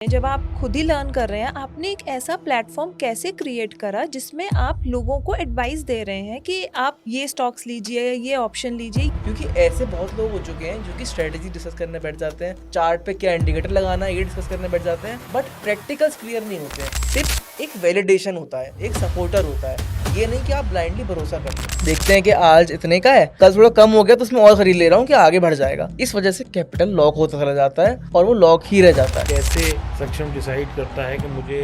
जब आप खुद ही लर्न कर रहे हैं, आपने एक ऐसा प्लेटफ़ॉर्म कैसे क्रिएट करा जिसमें आप लोगों को एडवाइस दे रहे हैं कि आप ये स्टॉक्स लीजिए, ये ऑप्शन लीजिए? क्योंकि ऐसे बहुत लोग हो चुके हैं जो कि स्ट्रेटेजी डिस्कस करने बैठ जाते हैं, चार्ट पे क्या इंडिकेटर लगाना है ये डिस्कस करने बैठ जाते हैं, बट प्रैक्टिकल्स क्लियर नहीं होते हैं। सिर्फ एक वैलिडेशन होता है, एक सपोर्टर होता है, ये नहीं कि आप ब्लाइंडली भरोसा करते हैं। देखते हैं कि आज इतने का है, कल थोड़ा कम हो गया तो उसमें और खरीद ले रहा हूँ कि आगे बढ़ जाएगा। इस वजह से कैपिटल लॉक होता चला जाता है और वो लॉक ही रह जाता है। कैसे सक्षम डिसाइड करता है कि मुझे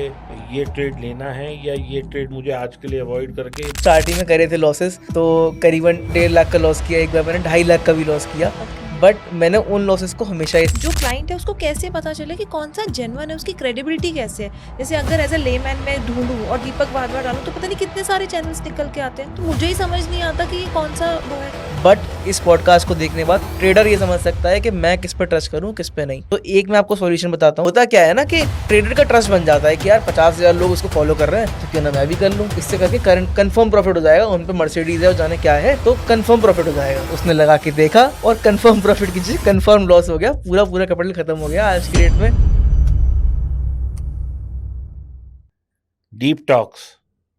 ये ट्रेड लेना है या ये ट्रेड मुझे आज के लिए अवॉइड करके। स्टार्टिंग में करे थे लॉसेस, तो करीबन 1.5 लाख का लॉस किया, एक बार मैंने 2.5 लाख का भी लॉस किया, बट मैंने उन लॉसेस को हमेशा जो क्लाइंट है उसको कैसे पता चले कि कौन सा जेन्युइन है, उसकी क्रेडिबिलिटी कैसे है? जैसे अगर एज़ अ लेमैन मैं ढूँढूँ और दीपक बार-बार डालूँ तो पता नहीं कितने सारे चैनल्स निकल के आते हैं। तो मुझे ही समझ नहीं आता कि ये कौन सा वो है। बट इस पॉडकास्ट को देखने के बाद ट्रेडर ये समझ सकता है कि मैं किस पे ट्रस्ट करूं, किस पे नहीं। तो एक मैं आपको सॉल्यूशन बताता हूँ। होता क्या है ना कि ट्रेडर का ट्रस्ट बन जाता है कि यार 50,000 लोग उसको फॉलो कर रहे हैं तो क्यों ना मैं भी कर लूँ। इससे करके कंफर्म प्रॉफिट हो जाएगा, उन पे मर्सिडीज है और जाने क्या है, तो कंफर्म प्रॉफिट हो जाएगा। उसने लगा के देखा और कंफर्म प्रॉफिट की चीज कंफर्म लॉस हो गया, पूरा पूरा कैपिटल खत्म हो गया आज की डेट में। डीप टॉक्स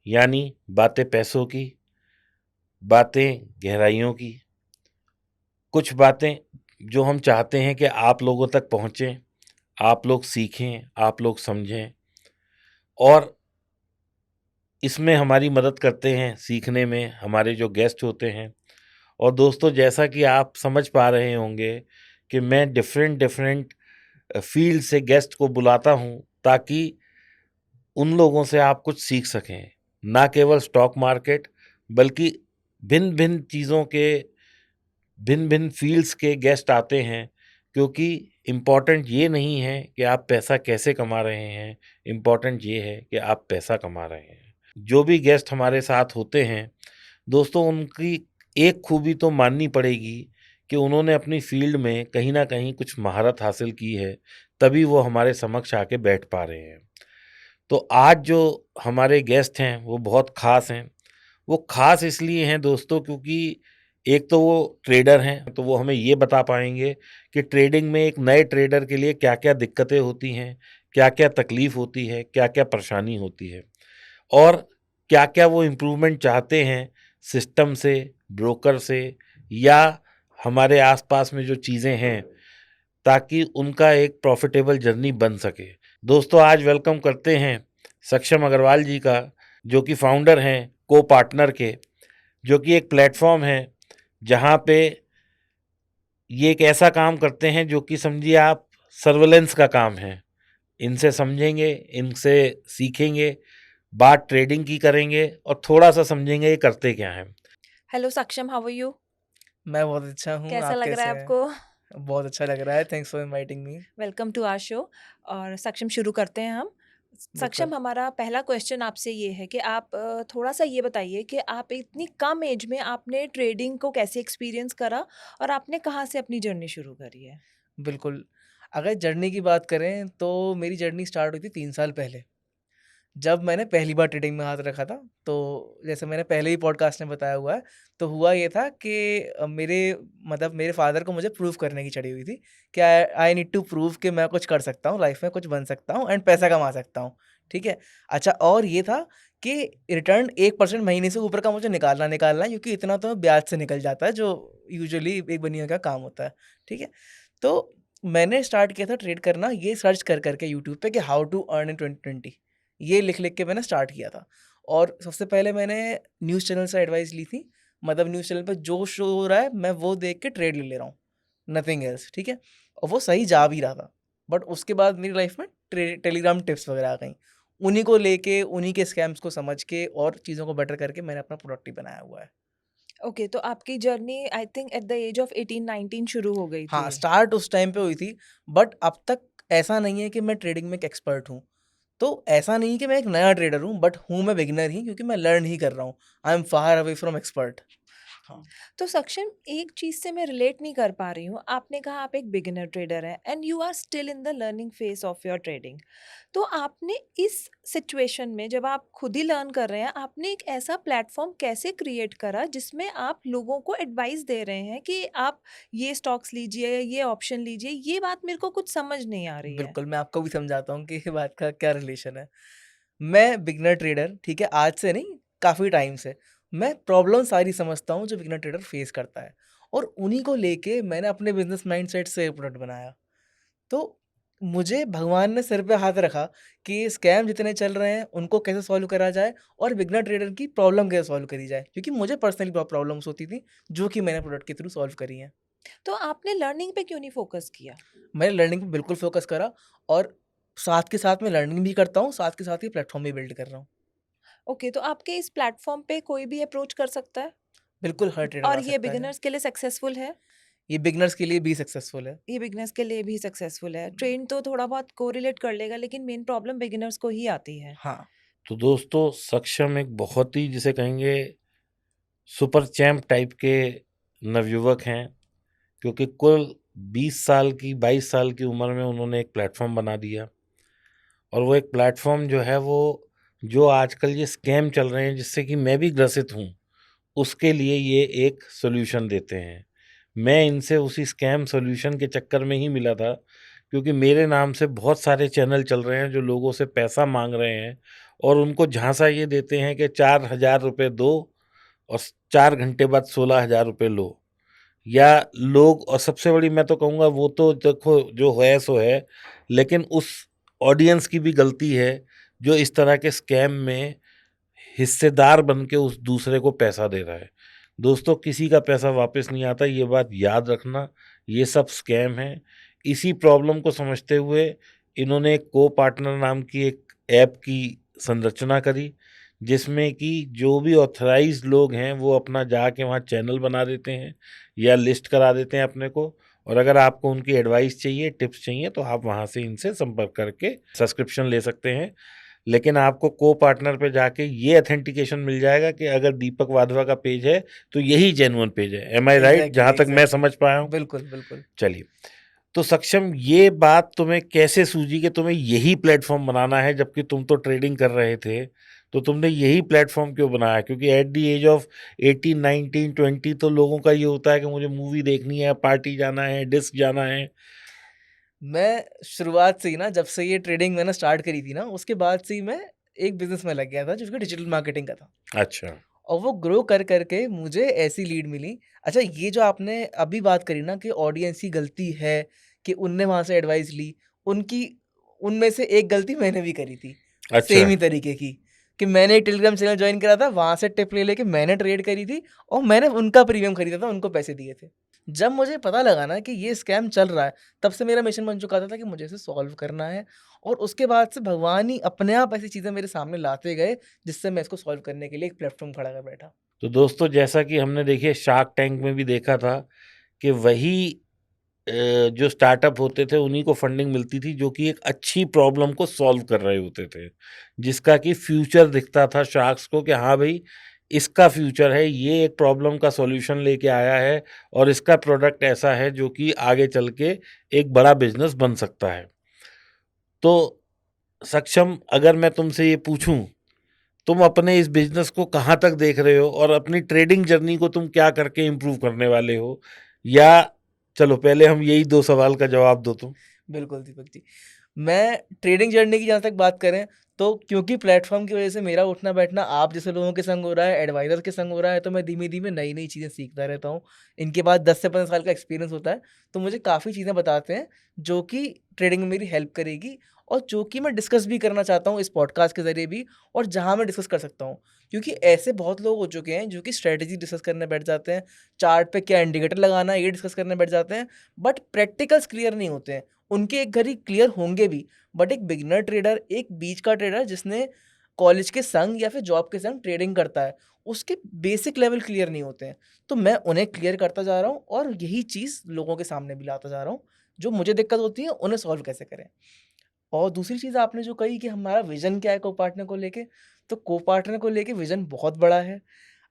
यानी बातें पैसों की, बातें गहराइयों की, कुछ बातें जो हम चाहते हैं कि आप लोगों तक पहुँचें, आप लोग सीखें, आप लोग समझें और इसमें हमारी मदद करते हैं सीखने में हमारे जो गेस्ट होते हैं। और दोस्तों, जैसा कि आप समझ पा रहे होंगे कि मैं डिफरेंट डिफरेंट फील्ड से गेस्ट को बुलाता हूं ताकि उन लोगों से आप कुछ सीख सकें। ना केवल स्टॉक मार्केट बल्कि भिन्न भिन्न चीज़ों के भिन्न भिन्न फील्ड्स के गेस्ट आते हैं, क्योंकि इम्पॉर्टेंट ये नहीं है कि आप पैसा कैसे कमा रहे हैं, इम्पॉर्टेंट ये है कि आप पैसा कमा रहे हैं। जो भी गेस्ट हमारे साथ होते हैं दोस्तों, उनकी एक खूबी तो माननी पड़ेगी कि उन्होंने अपनी फील्ड में कहीं न कहीं कुछ महारत हासिल की है, तभी वो हमारे समक्ष आके बैठ पा रहे हैं। तो आज जो हमारे गेस्ट हैं वो बहुत ख़ास हैं। वो ख़ास इसलिए हैं दोस्तों क्योंकि एक तो वो ट्रेडर हैं, तो वो हमें ये बता पाएँगे कि ट्रेडिंग में एक नए ट्रेडर के लिए क्या-क्या दिक्कतें होती हैं, क्या-क्या तकलीफ़ होती है, क्या-क्या परेशानी होती है और क्या-क्या वो इम्प्रूवमेंट चाहते हैं सिस्टम से, ब्रोकर से या हमारे आस-पास में जो चीज़ें हैं, ताकि उनका एक प्रॉफ़िटेबल जर्नी बन सके। दोस्तों, आज वेलकम करते हैं सक्षम अग्रवाल जी का, जो कि फाउंडर हैं को-पार्टनर के, जो कि एक प्लेटफ़ॉर्म है, जहाँ पे ये एक ऐसा काम करते हैं जो कि समझिए आप सर्विलेंस का काम है। इनसे समझेंगे, इनसे सीखेंगे, बात ट्रेडिंग की करेंगे और थोड़ा-सा समझेंगे ये करते क्या हैं। हेलो सक्षम, हाउ आर यू? मैं बहुत अच्छा हूँ, कैसा आप लग रहा कैसे है हैं? आपको? बहुत अच्छा लग रहा है, thanks for inviting me. Welcome to our show. और सक्षम, शुरू करते हैं हम। बिल्कुल। सक्षम, हमारा पहला क्वेश्चन आपसे ये है कि आप थोड़ा-सा ये बताइए कि आप इतनी कम एज में आपने ट्रेडिंग को कैसे एक्सपीरियंस करा और आपने कहाँ से अपनी जर्नी शुरू करी है? बिल्कुल, अगर जर्नी की बात करें तो मेरी जर्नी स्टार्ट हुई थी 3 साल पहले। जब मैंने पहली बार ट्रेडिंग में हाथ रखा था, तो जैसे मैंने पहले ही पॉडकास्ट में बताया हुआ है, तो हुआ ये था कि मेरे फ़ादर को मुझे प्रूव करने की चढ़ी हुई थी कि आई आई नीड टू प्रूव कि मैं कुछ कर सकता हूँ, लाइफ़ में कुछ बन सकता हूँ एंड पैसा कमा सकता हूँ, ठीक है? अच्छा, और ये था कि रिटर्न 1% महीने से ऊपर का मुझे निकालना है, क्योंकि इतना तो ब्याज से निकल जाता है, जो यूजुअली एक बनिया का काम होता है, ठीक है? तो मैंने स्टार्ट किया था ट्रेड करना ये सर्च कर के यूट्यूब पे कि हाउ टू अर्न इन 2020, ये लिख के मैंने स्टार्ट किया था। और सबसे पहले मैंने न्यूज़ चैनल से एडवाइस ली थी। मतलब न्यूज़ चैनल पे जो शो हो रहा है मैं वो देख के ट्रेड ले ले रहा हूँ, नथिंग एल्स, ठीक है? और वो सही जा भी रहा था। बट उसके बाद मेरी लाइफ में टेलीग्राम टिप्स वगैरह आ गईं। उन्हीं को लेके, उन्हीं के स्कैम्स को समझ के और चीज़ों को बेटर करके मैंने अपना प्रोडक्ट ही बनाया हुआ है। ओके, तो आपकी journey I think at the age of 18-19 शुरू हो गई थी। हाँ, स्टार्ट उस टाइम पे हुई थी, बट अब तक ऐसा नहीं है कि मैं ट्रेडिंग में एक एक्सपर्ट हूँ। तो ऐसा नहीं कि मैं एक नया ट्रेडर हूँ, बट हूँ मैं बिगिनर ही, क्योंकि मैं लर्न ही कर रहा हूँ। I am far away from expert. हाँ। तो सक्षम, एक चीज से मैं रिलेट नहीं कर पा रही हूँ। आपने कहा आप एक बिगिनर ट्रेडर हैं and you are still in the learning phase of your trading. तो आपने इस सिचुएशन में, जब आप खुद ही लर्न कर रहे हैं, आपने एक ऐसा प्लेटफॉर्म कैसे क्रिएट करा जिसमें आप लोगों को एडवाइस दे रहे हैं कि आप ये स्टॉक्स लीजिए, ये ऑप्शन लीजिए? ये बात मेरे को कुछ समझ नहीं आ रही है। बिल्कुल, मैं आपको भी समझाता हूँ कि ये बात का क्या रिलेशन है। मैं बिगिनर ट्रेडर, ठीक है, आज से नहीं, काफ़ी टाइम से। मैं प्रॉब्लम सारी समझता हूँ जो बिगिनर ट्रेडर फेस करता है, और उन्हीं को लेके मैंने अपने बिज़नेस माइंडसेट से प्रोडक्ट बनाया। तो मुझे भगवान ने सिर पे हाथ रखा कि स्कैम जितने चल रहे हैं उनको कैसे सॉल्व करा जाए, और बिगिनर ट्रेडर की प्रॉब्लम कैसे सॉल्व करी जाए, क्योंकि मुझे पर्सनली बहुत प्रॉब्लम्स होती थी जो कि मैंने प्रोडक्ट के थ्रू सॉल्व करी हैं। तो आपने लर्निंग पे क्यों नहीं फोकस किया? मैंने लर्निंग पे बिल्कुल फोकस करा, और साथ के साथ मैं लर्निंग भी करता हूँ, साथ के साथ ही प्लेटफॉर्म भी बिल्ड कर रहा हूँ। ओके, तो आपके इस प्लेटफॉर्म पे कोई भी अप्रोच कर सकता है बिल्कुल हर ट्रेडर और आ ये सकता है। बिगिनर्स के लिए सक्सेसफुल है? ये बिगनर्स के लिए भी सक्सेसफुल है। ये बिगिनर्स के लिए भी सक्सेसफुल है। ट्रेन तो थोड़ा बहुत कोरिलेट कर लेगा, लेकिन मेन प्रॉब्लम बिगिनर्स को ही आती है। हाँ, तो दोस्तों, सक्षम एक बहुत ही, जिसे कहेंगे, सुपर चैम्प टाइप के नवयुवक हैं, क्योंकि कुल 20 साल की 22 साल की उम्र में उन्होंने एक प्लेटफॉर्म बना दिया। और वो एक प्लेटफॉर्म जो है, वो जो आजकल ये स्कैम चल रहे हैं जिससे कि मैं भी ग्रसित हूँ, उसके लिए ये एक सॉल्यूशन देते हैं। मैं इनसे उसी स्कैम सॉल्यूशन के चक्कर में ही मिला था, क्योंकि मेरे नाम से बहुत सारे चैनल चल रहे हैं जो लोगों से पैसा मांग रहे हैं, और उनको झांसा ये देते हैं कि 4,000 रुपये दो और 4 घंटे बाद 16,000 रुपये लो। या लोग, और सबसे बड़ी मैं तो कहूँगा, वो तो देखो जो है सो है, लेकिन उस ऑडियंस की भी गलती है जो इस तरह के स्कैम में हिस्सेदार बन के उस दूसरे को पैसा दे रहा है। दोस्तों, किसी का पैसा वापस नहीं आता, ये बात याद रखना। ये सब स्कैम है। इसी प्रॉब्लम को समझते हुए इन्होंने एक को पार्टनर नाम की एक ऐप की संरचना करी, जिसमें कि जो भी ऑथराइज्ड लोग हैं वो अपना जाके वहाँ चैनल बना देते हैं या लिस्ट करा देते हैं अपने को। और अगर आपको उनकी एडवाइस चाहिए, टिप्स चाहिए, तो आप वहाँ से इनसे संपर्क करके सब्सक्रिप्शन ले सकते हैं। लेकिन आपको को पार्टनर पे जाके ये ऑथेंटिकेशन मिल जाएगा कि अगर दीपक वाधवा का पेज है तो यही जेन्युइन पेज है। एम आई राइट, एग्ज़ैक्टली, जहाँ तक मैं एग्ज़ैक्टली। समझ पाया हूँ? बिल्कुल, बिल्कुल। चलिए, तो सक्षम, ये बात तुम्हें कैसे सूझी कि तुम्हें यही प्लेटफॉर्म बनाना है, जबकि तुम तो ट्रेडिंग कर रहे थे? तो तुमने यही प्लेटफॉर्म क्यों बनाया? क्योंकि एट द एज ऑफ 18, 19, 20 तो लोगों का ये होता है कि मुझे मूवी देखनी है, पार्टी जाना है, डिस्क जाना है। मैं शुरुआत से ही ना, जब से ये ट्रेडिंग मैंने स्टार्ट करी थी ना, उसके बाद से ही मैं एक बिज़नेस में लग गया था जो कि डिजिटल मार्केटिंग का था। अच्छा। और वो ग्रो कर के मुझे ऐसी लीड मिली। अच्छा, ये जो आपने अभी बात करी ना कि ऑडियंस की गलती है कि उनने वहाँ से एडवाइस ली, उनकी उनमें से एक गलती मैंने भी करी थी, अच्छा। सेम ही तरीके की, कि मैंने एक टेलीग्राम चैनल जॉइन करा था, वहाँ से टिप ले लेके मैंने ट्रेड करी थी, और मैंने उनका प्रीमियम खरीदा था, उनको पैसे दिए थे। जब मुझे पता लगा ना कि ये स्कैम चल रहा है, तब से मेरा मिशन बन चुका था कि मुझे इसे सॉल्व करना है, और उसके बाद से भगवान ही अपने आप ऐसी चीज़ें मेरे सामने लाते गए, जिससे मैं इसको सॉल्व करने के लिए एक प्लेटफ़ॉर्म खड़ा कर बैठा। तो दोस्तों, जैसा कि हमने देखिए शार्क टैंक में भी देखा था कि वही जो स्टार्टअप होते थे उन्हीं को फंडिंग मिलती थी जो कि एक अच्छी प्रॉब्लम को सॉल्व कर रहे होते थे, जिसका कि फ्यूचर दिखता था शार्क्स को कि हाँ भाई, इसका फ्यूचर है, ये एक प्रॉब्लम का सॉल्यूशन लेके आया है और इसका प्रोडक्ट ऐसा है जो कि आगे चल के एक बड़ा बिजनेस बन सकता है। तो सक्षम, अगर मैं तुमसे ये पूछूं, तुम अपने इस बिजनेस को कहाँ तक देख रहे हो और अपनी ट्रेडिंग जर्नी को तुम क्या करके इम्प्रूव करने वाले हो? या चलो, पहले हम यही 2 सवाल का जवाब दो तुम। बिल्कुल दीपक जी। मैं ट्रेडिंग जर्नी की जहाँ तक बात करें, तो क्योंकि प्लेटफ़ॉर्म की वज़ह से मेरा उठना-बैठना आप जैसे लोगों के संग हो रहा है, एडवाइज़र के संग हो रहा है, तो मैं धीमे-धीमे नई-नई चीज़ें सीखता रहता हूँ। इनके बाद 10 से 15 साल का एक्सपीरियंस होता है, तो मुझे काफ़ी चीज़ें बताते हैं, जो कि ट्रेडिंग में मेरी हेल्प करेगी, और जो कि मैं डिस्कस भी करना चाहता हूँ इस पॉडकास्ट के ज़रिए भी, और जहाँ मैं डिस्कस कर सकता हूँ। क्योंकि ऐसे बहुत लोग हो चुके हैं, जो कि स्ट्रैटेजी डिस्कस करने बैठ जाते हैं, चार्ट पे क्या इंडिकेटर लगाना है, ये डिस्कस करने बैठ जाते हैं, बट प्रैक्टिकल्स क्लियर नहीं होते हैं। उनके एक घड़ी क्लियर होंगे भी, बट एक बिगिनर ट्रेडर, एक बीच का ट्रेडर जिसने कॉलेज के संग या फिर जॉब के संग ट्रेडिंग करता है, उसके बेसिक लेवल क्लियर नहीं होते हैं। तो मैं उन्हें क्लियर करता जा रहा हूँ, और यही चीज़ लोगों के सामने भी लाता जा रहा हूँ, जो मुझे दिक्कत होती है उन्हें सॉल्व कैसे करें। और दूसरी चीज़ आपने जो कही कि हमारा विज़न क्या है को-पार्टनर को लेके, तो को-पार्टनर को लेके विज़न बहुत बड़ा है।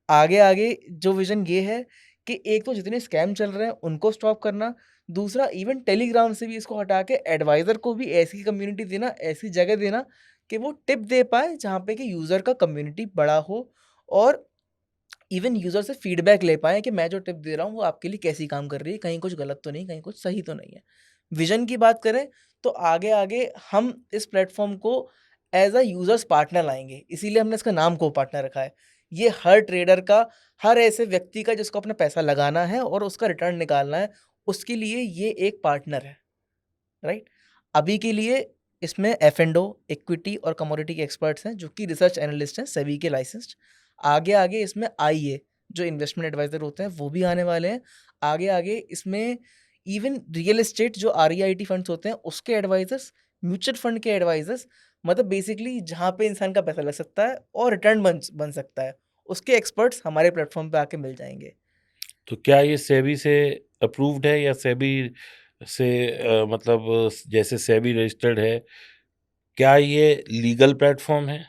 आगे आगे जो विजन ये है कि एक तो जितने स्कैम चल रहे हैं उनको स्टॉप करना, दूसरा इवन टेलीग्राम से भी इसको हटा के एडवाइजर को भी ऐसी कम्युनिटी देना, ऐसी जगह देना कि वो टिप दे पाए जहाँ पे कि यूजर का कम्युनिटी बड़ा हो, और इवन यूजर से फीडबैक ले पाए कि मैं जो टिप दे रहा हूँ वो आपके लिए कैसी काम कर रही है, कहीं कुछ गलत तो नहीं, कहीं कुछ सही तो नहीं है। विजन की बात करें तो आगे आगे हम इस प्लेटफॉर्म को एज अ यूजर्स पार्टनर लाएंगे, इसीलिए हमने इसका नाम को पार्टनर रखा है। ये हर ट्रेडर का, हर ऐसे व्यक्ति का जिसको अपना पैसा लगाना है और उसका रिटर्न निकालना है, उसके लिए ये एक पार्टनर है, राइट। अभी के लिए इसमें एफ&ओ, इक्विटी और कमोडिटी के एक्सपर्ट्स हैं जो कि रिसर्च एनालिस्ट हैं, सेबी के लाइसेंस्ड। आगे आगे इसमें आईए जो इन्वेस्टमेंट एडवाइजर होते हैं वो भी आने वाले हैं। आगे आगे इसमें इवन रियल एस्टेट जो आरईआईटी फंड्स होते हैं उसके एडवाइजर्स, म्यूचुअल फंड के एडवाइजर्स, मतलब बेसिकली जहाँ पे इंसान का पैसा लग सकता है और रिटर्न बन सकता है, उसके एक्सपर्ट्स हमारे प्लेटफॉर्म पे आके मिल जाएंगे। तो क्या ये सेबी से अप्रूव्ड है या सेबी से मतलब जैसे सेबी रजिस्टर्ड है, क्या ये लीगल प्लेटफॉर्म है?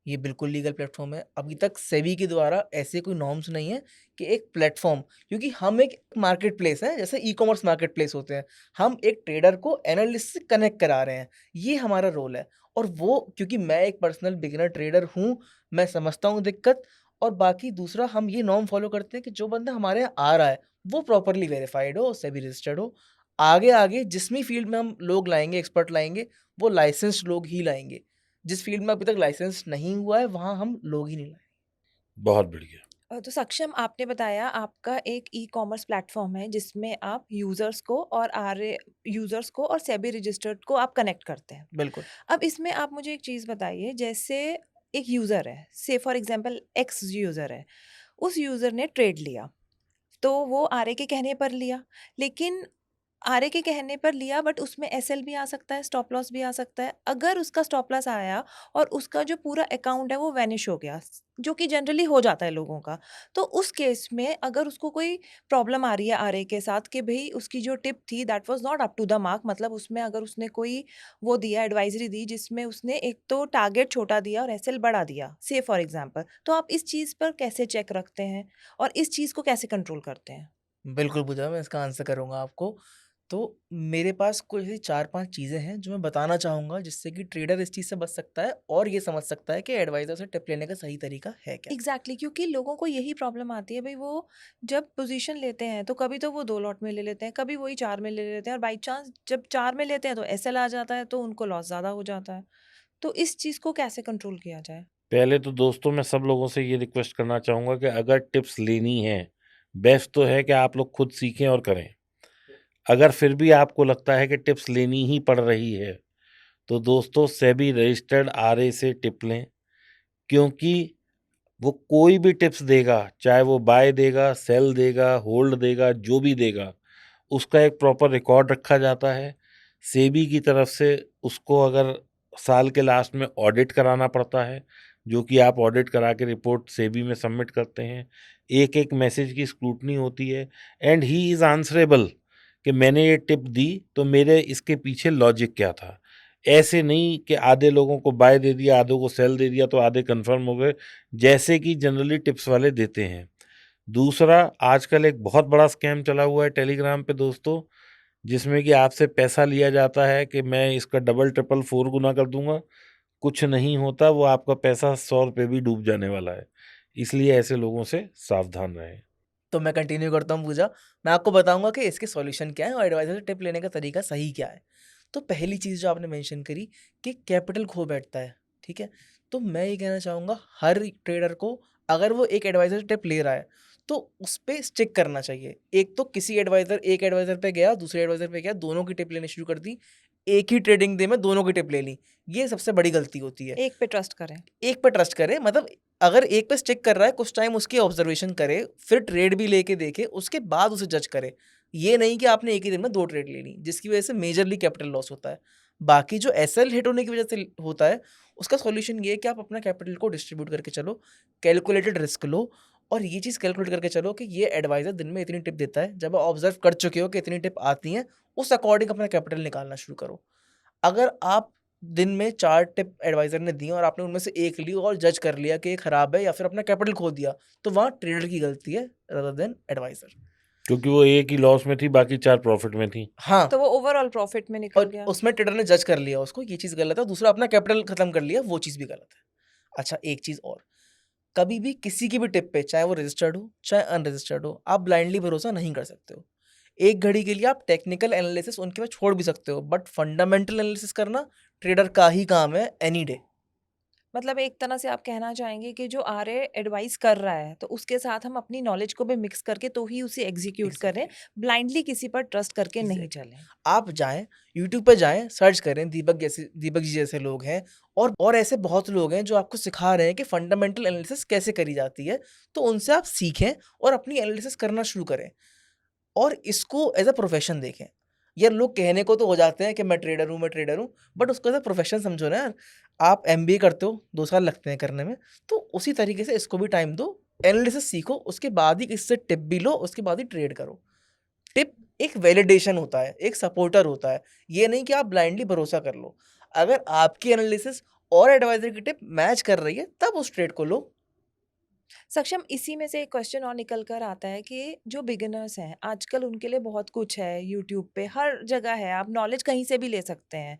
ये बिल्कुल लीगल प्लेटफॉर्म है। अभी तक सेबी के द्वारा ऐसे कोई नॉर्म्स नहीं है कि एक प्लेटफॉर्म, क्योंकि हम एक मार्केट प्लेस है, जैसे ई कॉमर्स मार्केट प्लेस होते हैं, हम एक ट्रेडर को एनालिस्ट से कनेक्ट करा रहे हैं, ये हमारा रोल है। और वो क्योंकि मैं एक पर्सनल बिगिनर ट्रेडर हूँ, मैं समझता हूँ दिक्कत। और बाकी दूसरा हम ये नॉर्म फॉलो करते हैं कि जो बंदा हमारे यहाँ आ रहा है वो प्रॉपरली वेरीफाइड हो, सेबी रजिस्टर्ड हो। आगे आगे जिस भी फील्ड में हम लोग लाएंगे, एक्सपर्ट लाएंगे, वो लाइसेंस्ड लोग ही लाएंगे। जिस फील्ड में अभी तक लाइसेंस नहीं हुआ है वहाँ हम लोग ही नहीं लाए। बहुत बढ़िया। तो सक्षम, आपने बताया आपका एक ई कॉमर्स प्लेटफॉर्म है जिसमें आप यूजर्स को और सेबी रजिस्टर्ड को आप कनेक्ट करते हैं। बिल्कुल। अब इसमें आप मुझे एक चीज़ बताइए, जैसे एक यूज़र है, से फॉर एग्जांपल एक्स यूज़र है, उस यूज़र ने ट्रेड लिया, तो वो आरए के कहने पर लिया, लेकिन आरए के कहने पर लिया बट उसमें एसएल भी आ सकता है, स्टॉप लॉस भी आ सकता है। अगर उसका स्टॉप लॉस आया और उसका जो पूरा अकाउंट है वो वैनिश हो गया, जो कि जनरली हो जाता है लोगों का, तो उस केस में अगर उसको कोई प्रॉब्लम आ रही है आरए के साथ कि भई उसकी जो टिप थी that was not up to the mark, मतलब उसमें अगर उसने कोई वो दिया, एडवाइज़री दी जिसमें उसने एक तो टारगेट छोटा दिया और एसएल बड़ा दिया, से फॉर एग्जांपल, तो आप इस चीज़ पर कैसे चेक रखते हैं और इस चीज़ को कैसे कंट्रोल करते हैं? बिल्कुल पूजा, मैं इसका आंसर करूँगा आपको। तो मेरे पास कोई ऐसी 4-5 चीज़ें हैं जो मैं बताना चाहूँगा जिससे कि ट्रेडर इस चीज़ से बच सकता है और ये समझ सकता है कि एडवाइज़र से टिप लेने का सही तरीका है क्या? एग्जैक्टली क्योंकि लोगों को यही प्रॉब्लम आती है भाई, वो जब पोजीशन लेते हैं तो कभी तो वो 2 लॉट में ले लेते हैं, कभी वही 4 में ले लेते हैं और बाई चांस जब 4 में लेते हैं तो एसएल आ जाता है तो उनको लॉस ज़्यादा हो जाता है। तो इस चीज़ को कैसे कंट्रोल किया जाए? पहले तो दोस्तों मैं सब लोगों से ये रिक्वेस्ट करना चाहूँगा कि अगर टिप्स लेनी है, बेस्ट तो है कि आप लोग खुद सीखें और करें। अगर फिर भी आपको लगता है कि टिप्स लेनी ही पड़ रही है, तो दोस्तों सेबी रजिस्टर्ड आरए से टिप लें, क्योंकि वो कोई भी टिप्स देगा, चाहे वो बाय देगा, सेल देगा, होल्ड देगा, जो भी देगा, उसका एक प्रॉपर रिकॉर्ड रखा जाता है। सेबी की तरफ से उसको अगर साल के लास्ट में ऑडिट कराना पड़ता है, जो कि आप ऑडिट करा के रिपोर्ट सेबी में सबमिट करते हैं। एक-एक मैसेज की स्क्रूटनी होती है एंड ही इज़ आंसरेबल कि मैंने ये टिप दी, तो मेरे इसके पीछे लॉजिक क्या था। ऐसे नहीं कि आधे लोगों को बाय दे दिया, आधों को सेल दे दिया, तो आधे कन्फर्म हो गए, जैसे कि जनरली टिप्स वाले देते हैं। दूसरा, आजकल एक बहुत बड़ा स्कैम चला हुआ है टेलीग्राम पे दोस्तों, जिसमें कि आपसे पैसा लिया जाता है कि मैं इसका डबल, ट्रिपल, 4 गुना कर दूँगा। कुछ नहीं होता, वो आपका पैसा 100 रुपए भी डूब जाने वाला है। इसलिए ऐसे लोगों से सावधान रहें। तो मैं कंटिन्यू करता हूँ पूजा। मैं आपको बताऊँगा कि इसके सॉल्यूशन क्या है और एडवाइज़र से टिप लेने का तरीका सही क्या है। तो पहली चीज़ जो आपने मेंशन करी कि कैपिटल खो बैठता है, ठीक है? तो मैं ये कहना चाहूँगा हर ट्रेडर को, अगर वो एक एडवाइज़र से टिप ले रहा है, तो उस पे स्टिक करना चाहिए। एक तो किसी एक एडवाइज़र पे गया, दूसरे एडवाइज़र पे गया, दोनों की टिप लेनी शुरू कर दी। एक ही ट्रेडिंग डे में दोनों की टिप ले ली, ये सबसे बड़ी गलती होती है। एक पे ट्रस्ट करें। एक पे ट्रस्ट करे, मतलब अगर एक पे स्टिक कर रहा है, कुछ टाइम उसकी ऑब्जर्वेशन करे, फिर ट्रेड भी लेके देखे, उसके बाद उसे जज करे। ये नहीं कि आपने एक ही दिन में 2 ट्रेड ले ली, जिसकी वजह से मेजरली कैपिटल लॉस होता है। बाकी जो एसएल हिट होने की वजह से होता है, उसका सॉल्यूशन ये है कि आप अपना कैपिटल को डिस्ट्रीब्यूट करके चलो, कैलकुलेटेड रिस्क लो और ये चीज़ कैलकुलेट करके चलो कि ये एडवाइज़र दिन में इतनी टिप देता है। जब आप ऑब्जर्व कर चुके हो कि इतनी टिप आती हैं, उस अकॉर्डिंग अपना कैपिटल निकालना शुरू करो। अगर आप दिन में 4 टिप एडवाइज़र ने दी और आपने उनमें से एक ली और जज कर लिया कि ये खराब है या फिर अपना कैपिटल खो दिया, तो वहाँ ट्रेडर की गलती है रादर देन एडवाइज़र। क्योंकि वो एक ही लॉस में थी, बाकी 4 प्रॉफिट में थी। हाँ, तो वो ओवरऑल प्रॉफिट में निकल और गया। उसमें ट्रेडर ने जज कर लिया उसको, ये चीज़ गलत है, दूसरा अपना कैपिटल खत्म कर लिया, वो चीज़ भी गलत है। अच्छा, एक चीज़ और, कभी भी किसी की भी टिप पे, चाहे वो रजिस्टर्ड हो, चाहे अनरजिस्टर्ड हो, आप ब्लाइंडली भरोसा नहीं कर सकते हो। एक घड़ी के लिए आप टेक्निकल एनालिसिस उनके पे छोड़ भी सकते हो, बट फंडामेंटल एनालिसिस करना ट्रेडर का ही काम है एनी डे। मतलब एक तरह से आप कहना चाहेंगे कि जो आरए एडवाइस कर रहा है तो उसके साथ हम अपनी नॉलेज को भी मिक्स करके तो ही उसे एग्जीक्यूट करें, एग्जैक्टली, ब्लाइंडली किसी पर ट्रस्ट करके नहीं एग्जैक्टली। चलें। आप जाएं, यूट्यूब पे जाएं, सर्च करें, दीपक जी जैसे लोग हैं और ऐसे बहुत लोग हैं जो आपको सिखा रहे हैं कि फंडामेंटल एनालिसिस कैसे करी जाती है, तो उनसे आप सीखें और अपनी एनालिसिस करना शुरू करें और इसको एज अ प्रोफेशन देखें। यार, लोग कहने को तो हो जाते हैं कि मैं ट्रेडर हूँ, बट उसको एज अ प्रोफेशन समझो ना यार। आप एमबीए करते हो, 2 साल लगते हैं करने में, तो उसी तरीके से इसको भी टाइम दो, एनालिसिस सीखो, उसके बाद ही इससे टिप भी लो, उसके बाद ही ट्रेड करो। टिप एक वैलिडेशन होता है, एक सपोर्टर होता है, ये नहीं कि आप ब्लाइंडली भरोसा कर लो। अगर आपकी एनालिसिस और एडवाइजर की टिप मैच कर रही है, तब उस ट्रेड को लो। सक्षम, इसी में से एक क्वेश्चन और निकल कर आता है कि जो बिगिनर्स हैं आजकल उनके लिए बहुत कुछ है, यूट्यूब पे हर जगह है, आप नॉलेज कहीं से भी ले सकते हैं।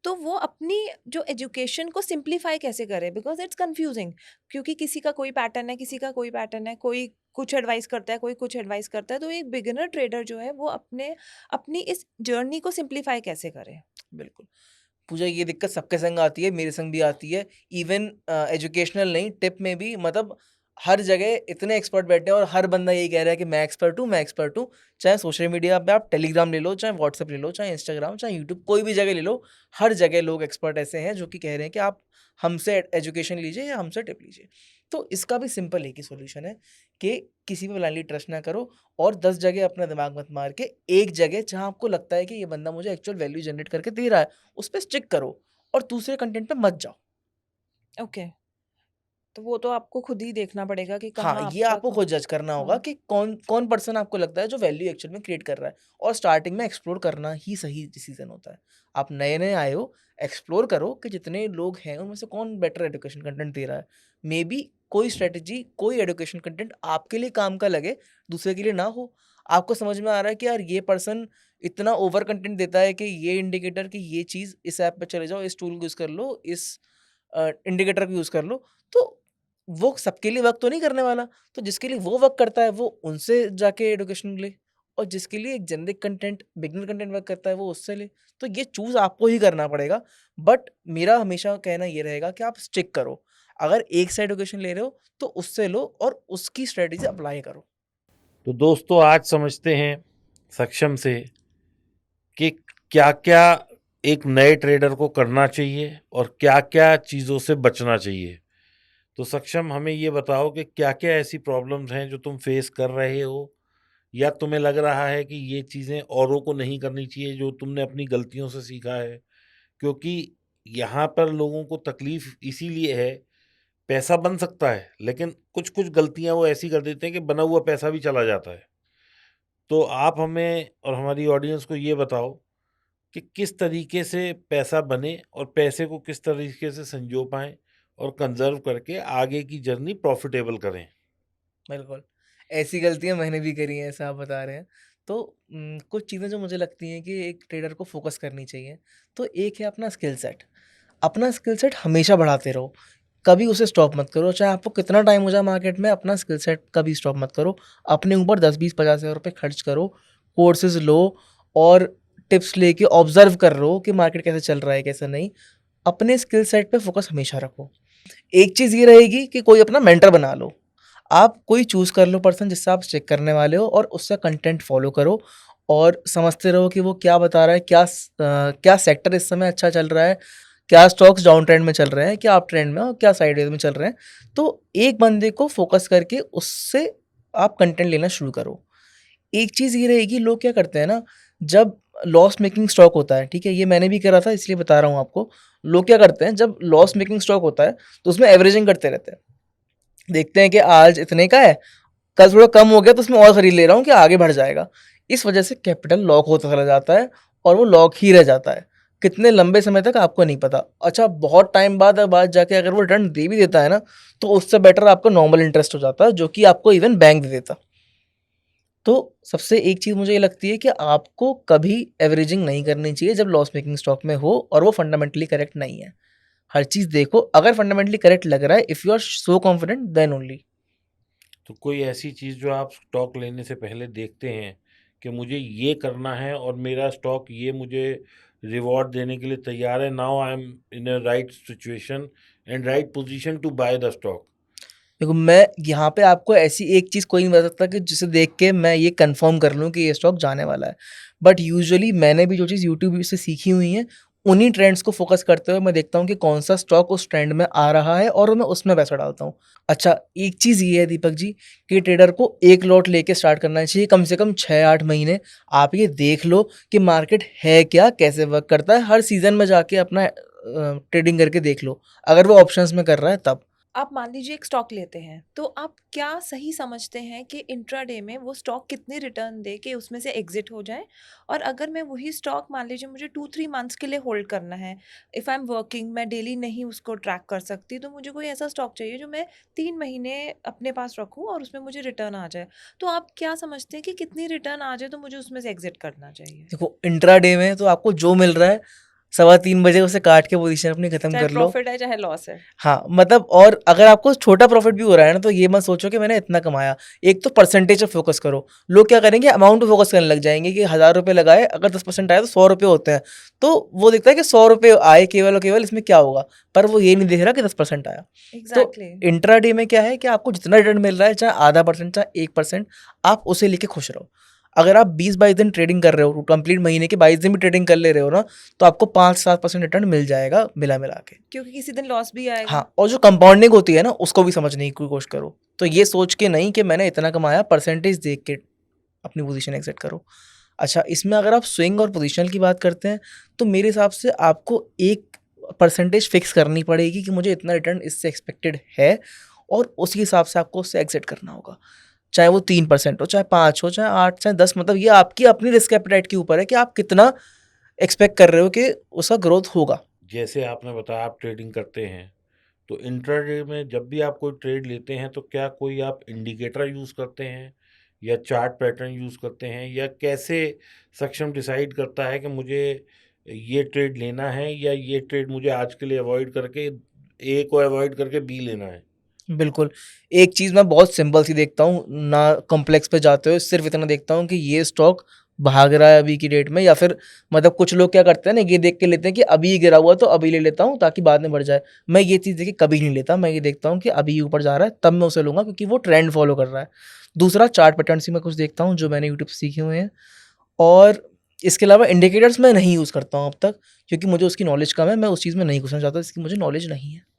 तो वो अपनी जो एजुकेशन को सिंप्लीफाई कैसे करें, बिकॉज इट्स कंफ्यूजिंग, क्योंकि किसी का कोई पैटर्न है, किसी का कोई पैटर्न है, कोई कुछ एडवाइस करता है, कोई कुछ एडवाइस करता है। तो एक बिगिनर ट्रेडर जो है वो अपनी इस जर्नी को सिंप्लीफाई कैसे करे। बिल्कुल। पूजा, ये दिक्कत सबके संग आती है, मेरे संग भी आती है। इवन एजुकेशनल नहीं, टिप में भी, मतलब हर जगह इतने एक्सपर्ट बैठे हैं और हर बंदा यही कह रहा है कि मैं एक्सपर्ट हूँ, मैं एक्सपर्ट हूँ। चाहे सोशल मीडिया पे आप टेलीग्राम ले लो, चाहे व्हाट्सएप ले लो, चाहे इंस्टाग्राम, चाहे यूट्यूब, कोई भी जगह ले लो, हर जगह लोग एक्सपर्ट ऐसे हैं जो कि कह रहे हैं कि आप हमसे एजुकेशन लीजिए या हमसे टिप लीजिए। तो इसका भी सिंपल एक ही सॉल्यूशन है कि किसी पे ब्लाइंडली ट्रस्ट ना करो और 10 जगह अपना दिमाग मत मार के, एक जगह जहाँ आपको लगता है कि ये बंदा मुझे एक्चुअल वैल्यू जनरेट करके दे रहा है, उस पे स्टिक करो और दूसरे कंटेंट पे मत जाओ। ओके, तो वो तो आपको खुद ही देखना पड़ेगा कि हाँ, कहाँ ये आपका आपको खुद जज करना होगा हाँ। कि कौन पर्सन आपको लगता है जो वैल्यू एक्चुअल में क्रिएट कर रहा है, और स्टार्टिंग में एक्सप्लोर करना ही सही डिसीजन होता है। आप नए-नए आए हो, एक्सप्लोर करो कि जितने लोग हैं उनमें से कौन बेटर एजुकेशन कंटेंट दे रहा है। मेबी कोई स्ट्रैटेजी, कोई एजुकेशन कंटेंट आपके लिए काम का लगे, दूसरे के लिए ना हो। आपको समझ में आ रहा है कि यार ये पर्सन इतना ओवर कंटेंट देता है कि ये इंडिकेटर की ये चीज़, इस ऐप पे चले जाओ, इस टूल को यूज़ कर लो, इस इंडिकेटर को यूज़ कर लो, तो वो सबके लिए वर्क तो नहीं करने वाला। तो जिसके लिए वो वर्क करता है वो उनसे जाके एजुकेशन ले, और जिसके लिए एक generic content, beginner content work करता है वो उससे ले। तो ये चूज़ आपको ही करना पड़ेगा, बट मेरा हमेशा कहना ये रहेगा कि आप स्टिक करो। अगर एक से एजुकेशन ले रहे हो तो उससे लो और उसकी स्ट्रेटजी अप्लाई करो। तो दोस्तों, आज समझते हैं सक्षम से कि क्या-क्या एक नए ट्रेडर को करना चाहिए और क्या-क्या चीज़ों से बचना चाहिए। तो सक्षम, हमें ये बताओ कि क्या-क्या ऐसी प्रॉब्लम्स हैं जो तुम फेस कर रहे हो, या तुम्हें लग रहा है कि ये चीज़ें औरों को नहीं करनी चाहिए जो तुमने अपनी गलतियों से सीखा है? क्योंकि यहाँ पर लोगों को तकलीफ़ इसीलिए है, पैसा बन सकता है, लेकिन कुछ-कुछ गलतियाँ वो ऐसी कर देते हैं कि बना हुआ पैसा भी चला जाता है। तो आप हमें और हमारी ऑडियंस को ये बताओ कि किस तरीके से पैसा बने और पैसे को किस तरीके से संजो पाएँ और कंज़र्व करके आगे की जर्नी प्रॉफ़िटेबल करें? बिल्कुल, ऐसी गलतियाँ मैंने भी करी हैं, ऐसा आप बता रहे हैं। तो कुछ चीज़ें जो मुझे लगती हैं कि एक ट्रेडर को फ़ोकस करनी चाहिए। तो एक है अपना स्किल सेट। अपना स्किल सेट हमेशा बढ़ाते रहो, कभी उसे स्टॉप मत करो। चाहे आपको कितना टाइम हो जाए मार्केट में, अपना स्किल सेट कभी स्टॉप मत करो। अपने ऊपर 10, 20, 50 हज़ार रुपए खर्च करो, कोर्सेज़ लो और टिप्स लेके ऑब्ज़र्व कर लो कि मार्केट कैसे चल रहा है, कैसे नहीं। अपने स्किल सेट पे फ़ोकस हमेशा रखो। एक चीज़ ये रहेगी कि कोई अपना मेंटर बना लो। आप कोई चूज़ कर लो पर्सन जिससे आप चेक करने वाले हो और उसका कंटेंट फ़ॉलो करो और समझते रहो कि वो क्या बता रहा है, क्या सेक्टर इस समय अच्छा चल रहा है, क्या स्टॉक्स डाउन ट्रेंड में चल रहे हैं, क्या अप ट्रेंड में और क्या साइडवेज में चल रहे हैं। तो एक बंदे को फ़ोकस करके उससे आप कंटेंट लेना शुरू करो। एक चीज़ ये रहेगी, लोग क्या करते हैं ना, जब लॉस मेकिंग स्टॉक होता है, ठीक है? ये मैंने भी करा था इसलिए बता रहा हूँ आपको। लोग क्या करते हैं, जब लॉस मेकिंग स्टॉक होता है तो उसमें एवरेजिंग करते रहते हैं। देखते हैं कि आज इतने का है, कल थोड़ा कम हो गया तो उसमें और खरीद ले रहा हूँ कि आगे बढ़ जाएगा। इस वजह से कैपिटल लॉक होता चला जाता है और वो लॉक ही रह जाता है। कितने लंबे समय तक आपको नहीं पता। अच्छा, बहुत टाइम बाद जाके अगर वो रिटर्न दे भी देता है ना, तो उससे बेटर आपका नॉर्मल इंटरेस्ट हो जाता है, जो कि आपको इवन बैंक दे देता। तो सबसे एक चीज़ मुझे ये लगती है कि आपको कभी एवरेजिंग नहीं करनी चाहिए जब लॉस मेकिंग स्टॉक में हो और वो फंडामेंटली करेक्ट नहीं है। हर चीज़ देखो, अगर फंडामेंटली करेक्ट लग रहा है, if you are so confident then only. तो कोई ऐसी चीज़ जो आप स्टॉक लेने से पहले देखते हैं कि मुझे ये करना है और मेरा स्टॉक ये मुझे रिवॉर्ड देने के लिए तैयार है, now I am in a right situation and right position to buy the stock? देखो, मैं यहाँ पे आपको ऐसी एक चीज़ कोई नहीं बता सकता कि जिसे देख के मैं ये कंफर्म कर लूँ कि ये स्टॉक जाने वाला है। बट यूजुअली मैंने भी जो चीज़ यूट्यूब से सीखी हुई है, उन्हीं ट्रेंड्स को फोकस करते हुए मैं देखता हूँ कि कौन सा स्टॉक उस ट्रेंड में आ रहा है और मैं उसमें पैसा डालता हूँ। अच्छा, एक चीज़ ये है दीपक जी, कि ट्रेडर को एक लॉट लेके स्टार्ट करना चाहिए कम से कम 6-8 महीने। आप ये देख लो कि मार्केट है क्या, कैसे वर्क करता है। हर सीज़न में जाके अपना ट्रेडिंग करके देख लो, अगर वो ऑप्शंस में कर रहा है तब। आप मान लीजिए एक स्टॉक लेते हैं, तो आप क्या सही समझते हैं कि इंट्राडे में वो स्टॉक कितनी रिटर्न दे के उसमें से एग्जिट हो जाए? और अगर मैं वही स्टॉक मान लीजिए मुझे 2-3 मंथ्स के लिए होल्ड करना है, इफ़ आई एम वर्किंग, मैं डेली नहीं उसको ट्रैक कर सकती, तो मुझे कोई ऐसा स्टॉक चाहिए जो मैं 3 महीने अपने पास रखूँ और उसमें मुझे रिटर्न आ जाए। तो आप क्या समझते हैं कि कितनी रिटर्न आ जाए तो मुझे उसमें से एग्जिट करना चाहिए? देखो, इंट्राडे में तो आपको जो मिल रहा है 3:15 बजे उसे काट के पोजीशन अपनी खत्म चाहे कर लो। प्रॉफिट है, चाहे लॉस है। हाँ, मतलब, और अगर आपको छोटा प्रॉफिट भी हो रहा है ना, तो ये मत सोचो कि मैंने इतना कमाया। एक तो परसेंटेज पे फोकस करो। लोग क्या करेंगे, अमाउंट पे फोकस करने लग जाएंगे कि 1000 रुपये लगाए, अगर 10% आए तो 100 रुपये होते हैं। तो वो देखता है कि 100 रुपये आए केवल और केवल, इसमें क्या होगा, पर वो ये नहीं देख रहा कि 10% आया। तो एग्ज़ैक्टली। इंट्राडे में क्या है कि आपको जितना रिटर्न मिल रहा है, चाहे आधा परसेंट चाहे 1%, आप उसे लेके खुश रहो। अगर आप 20-22 दिन ट्रेडिंग कर रहे हो, कंप्लीट महीने के 22 दिन भी ट्रेडिंग कर ले रहे हो ना, तो आपको 5-7% रिटर्न मिल जाएगा मिला मिला के। क्योंकि किसी दिन लॉस भी आएगा। हाँ, और जो कंपाउंडिंग होती है ना, उसको भी समझने की कोशिश करो। तो ये सोच के नहीं कि मैंने इतना कमाया, परसेंटेज देख के अपनी पोजीशन एग्ज़िट करो। अच्छा, इसमें अगर आप स्विंग और पोजीशनल की बात करते हैं, तो मेरे हिसाब से आपको एक परसेंटेज फिक्स करनी पड़ेगी कि मुझे इतना रिटर्न इससे एक्सपेक्टेड है, और उसी हिसाब से आपको उससे एग्ज़िट करना होगा। चाहे वो 3% हो, चाहे 5 हो, चाहे 8, चाहे 10, मतलब ये आपकी अपनी रिस्क एपेटाइट के ऊपर है कि आप कितना एक्सपेक्ट कर रहे हो कि उसका ग्रोथ होगा। जैसे आपने बताया आप ट्रेडिंग करते हैं, तो इंट्राडे में जब भी आप कोई ट्रेड लेते हैं तो क्या कोई आप इंडिकेटर यूज़ करते हैं या चार्ट पैटर्न यूज़ करते हैं, या कैसे सक्षम डिसाइड करता है कि मुझे ये ट्रेड लेना है या ये ट्रेड मुझे आज के लिए अवॉइड करके ए को अवॉइड करके बी लेना है? बिल्कुल, एक चीज़ मैं बहुत सिंपल सी देखता हूँ, ना कॉम्प्लेक्स पे जाते हुए, सिर्फ़ इतना देखता हूँ कि ये स्टॉक भाग रहा है अभी की डेट में, या फिर मतलब कुछ लोग क्या करते हैं ना, ये देख के लेते हैं कि अभी ये गिरा हुआ तो अभी ले लेता हूँ ताकि बाद में बढ़ जाए। मैं ये चीज़ देख के कभी नहीं लेता, मैं ये देखता हूँ कि अभी ये ऊपर जा रहा है तब मैं उसे लूँगा, क्योंकि वो ट्रेंड फ़ॉलो कर रहा है। दूसरा, चार्ट पैटर्न्स ही मैं कुछ देखता हूँ जो मैंने यूट्यूब से सीखे हुए हैं, और इसके अलावा इंडिकेटर्स मैं नहीं यूज़ करता हूँ अब तक, क्योंकि मुझे उसकी नॉलेज कम है, मैं उस चीज़ में नहीं घुसना चाहता जिसकी मुझे नॉलेज नहीं है।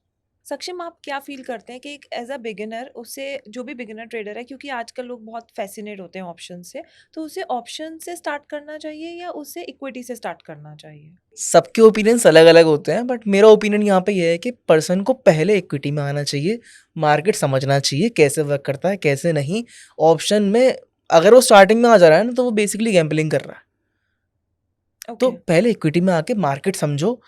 सक्षम, आप क्या फ़ील करते हैं कि एक एज़ अ बिगिनर उसे, जो भी बिगिनर ट्रेडर है, क्योंकि आजकल लोग बहुत फ़ैसिनेट होते हैं ऑप्शन से, तो उसे ऑप्शन से स्टार्ट करना चाहिए या उसे इक्विटी से स्टार्ट करना चाहिए? सबके ओपिनियंस अलग-अलग होते हैं, बट मेरा ओपिनियन यहाँ पे ये है कि पर्सन को पहले इक्विटी में आना चाहिए, मार्केट समझना चाहिए कैसे वर्क करता है, कैसे नहीं। ऑप्शन में अगर वो स्टार्टिंग में आ जा रहा है ना, तो वो बेसिकली गैम्बलिंग कर रहा है। तो ओके। पहले इक्विटी में आके मार्केट समझो,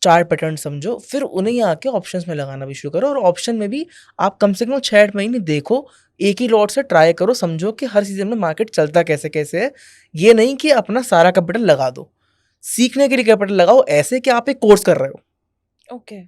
चार्ट पैटर्न समझो, फिर उन्हें आके ऑप्शंस में लगाना भी शुरू करो, और ऑप्शन में भी आप कम से कम 6-8 महीने देखो, एक ही लॉट से ट्राई करो, समझो कि हर सीज़न में मार्केट चलता कैसे-कैसे है। ये नहीं कि अपना सारा कैपिटल लगा दो। सीखने के लिए कैपिटल लगाओ, ऐसे कि आप एक कोर्स कर रहे हो। ओके।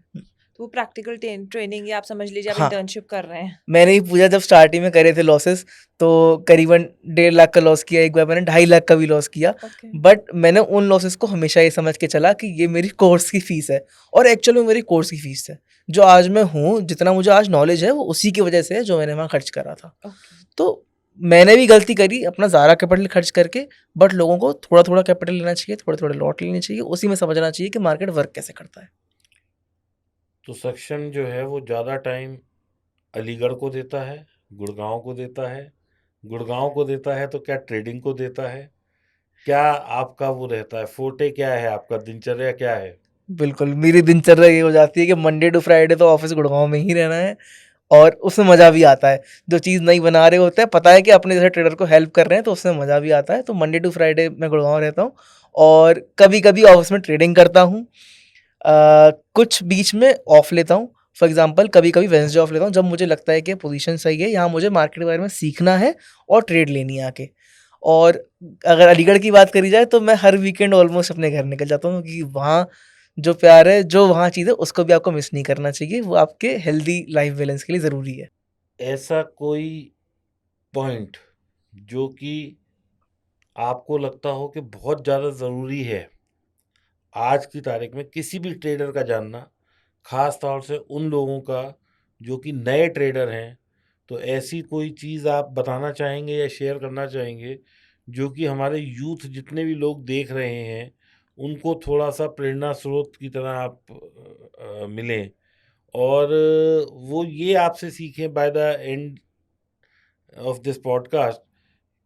तो वो प्रैक्टिकल ट्रेनिंग, या आप समझ लीजिए आप हाँ, इंटर्नशिप कर रहे हैं। मैंने भी पूछा, जब स्टार्टिंग में करे थे लॉसेस, तो करीबन 1.5 लाख का लॉस किया, एक बार मैंने 2.5 लाख का भी लॉस किया। ओके। बट मैंने उन लॉसेस को हमेशा ये समझ के चला कि ये मेरी कोर्स की फ़ीस है, और एक्चुअल में मेरी कोर्स की फ़ीस है। जो आज मैं हूँ, जितना मुझे आज नॉलेज है, वो उसी की वजह से है जो मैंने वहाँ खर्च करा था। ओके। तो मैंने भी गलती करी अपना ज़्यादा कैपिटल खर्च करके, बट लोगों को थोड़ा-थोड़ा कैपिटल लेना चाहिए, थोड़े-थोड़े लॉट लेने चाहिए, उसी में समझना चाहिए कि मार्केट वर्क कैसे करता है। तो सक्षम जो है वो ज़्यादा टाइम अलीगढ़ को देता है, गुड़गांव को देता है? गुड़गांव को देता है तो क्या ट्रेडिंग को देता है? क्या आपका वो रहता है, फोर्टे क्या है आपका, दिनचर्या क्या है? बिल्कुल, मेरी दिनचर्या ये हो जाती है कि मंडे टू फ्राइडे तो ऑफ़िस गुड़गाँव में ही रहना है, और उसमें मज़ा भी आता है। जो चीज़ नहीं बना रहे होते हैं, पता है कि अपने जैसे ट्रेडर को हेल्प कर रहे हैं, तो उसमें मज़ा भी आता है। तो मंडे टू फ्राइडे मैं गुड़गाँव रहता हूँ, और कभी-कभी ऑफ़िस में ट्रेडिंग करता हूँ। कुछ बीच में ऑफ लेता हूँ। फॉर एग्ज़ाम्पल कभी-कभी वेडनेसडे ऑफ लेता हूँ जब मुझे लगता है कि पोज़ीशन सही है, यहाँ मुझे मार्केट के बारे में सीखना है और ट्रेड लेनी है आके। और अगर अलीगढ़ की बात करी जाए तो मैं हर वीकेंड ऑलमोस्ट अपने घर निकल जाता हूँ क्योंकि वहाँ जो प्यार है, जो वहाँ चीज़ है उसको भी आपको मिस नहीं करना चाहिए। वो आपके हेल्दी लाइफ़ बैलेंस के लिए ज़रूरी है। ऐसा कोई पॉइंट जो कि आपको लगता हो कि बहुत ज़्यादा ज़रूरी है आज की तारीख में किसी भी ट्रेडर का जानना, ख़ास तौर से उन लोगों का जो कि नए ट्रेडर हैं, तो ऐसी कोई चीज़ आप बताना चाहेंगे या शेयर करना चाहेंगे, जो कि हमारे यूथ जितने भी लोग देख रहे हैं, उनको थोड़ा-सा प्रेरणा स्रोत की तरह आप मिलें और वो ये आपसे सीखें by the end of this podcast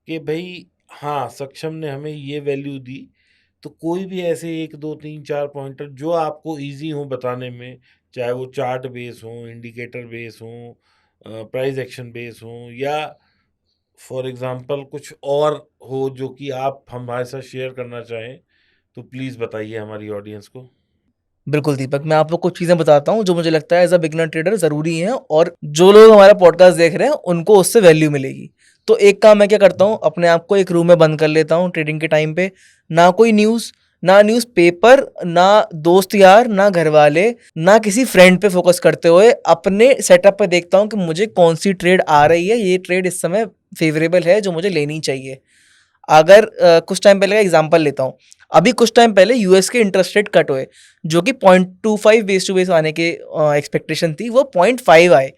कि भई हाँ, सक्षम ने हमें ये वैल्यू दी, तो कोई भी ऐसे 1, 2, 3, 4 पॉइंटर जो आपको ईज़ी हों बताने में, चाहे वो चार्ट बेस हों, इंडिकेटर बेस हों, प्राइस एक्शन बेस हों या फॉर एग्ज़ाम्पल कुछ और हो जो कि आप हमारे साथ शेयर करना चाहें, तो प्लीज़ बताइए हमारी ऑडियंस को। बिल्कुल दीपक, मैं आपको कुछ चीज़ें बताता हूँ जो मुझे लगता है एज़ अ बिगिनर ट्रेडर ज़रूरी हैं और जो लोग हमारा पॉडकास्ट देख रहे हैं उनको उससे वैल्यू मिलेगी। तो एक काम मैं क्या करता हूँ, अपने आप को एक रूम में बंद कर लेता हूँ ट्रेडिंग के टाइम पे। ना कोई न्यूज़, ना न्यूज़पेपर, ना दोस्त यार, ना घरवाले, ना किसी फ्रेंड पे फ़ोकस करते हुए अपने सेटअप पे देखता हूँ कि मुझे कौन-सी ट्रेड आ रही है, ये ट्रेड इस समय फ़ेवरेबल है जो मुझे लेनी चाहिए। अगर कुछ टाइम पहले का एग्जांपल लेता हूँ। अभी कुछ टाइम पहले यूएस के इंटरेस्ट रेट कट हुए, जो कि 0.25 बेस टू बेस आने के एक्सपेक्टेशन थी, वो 0.5 आए।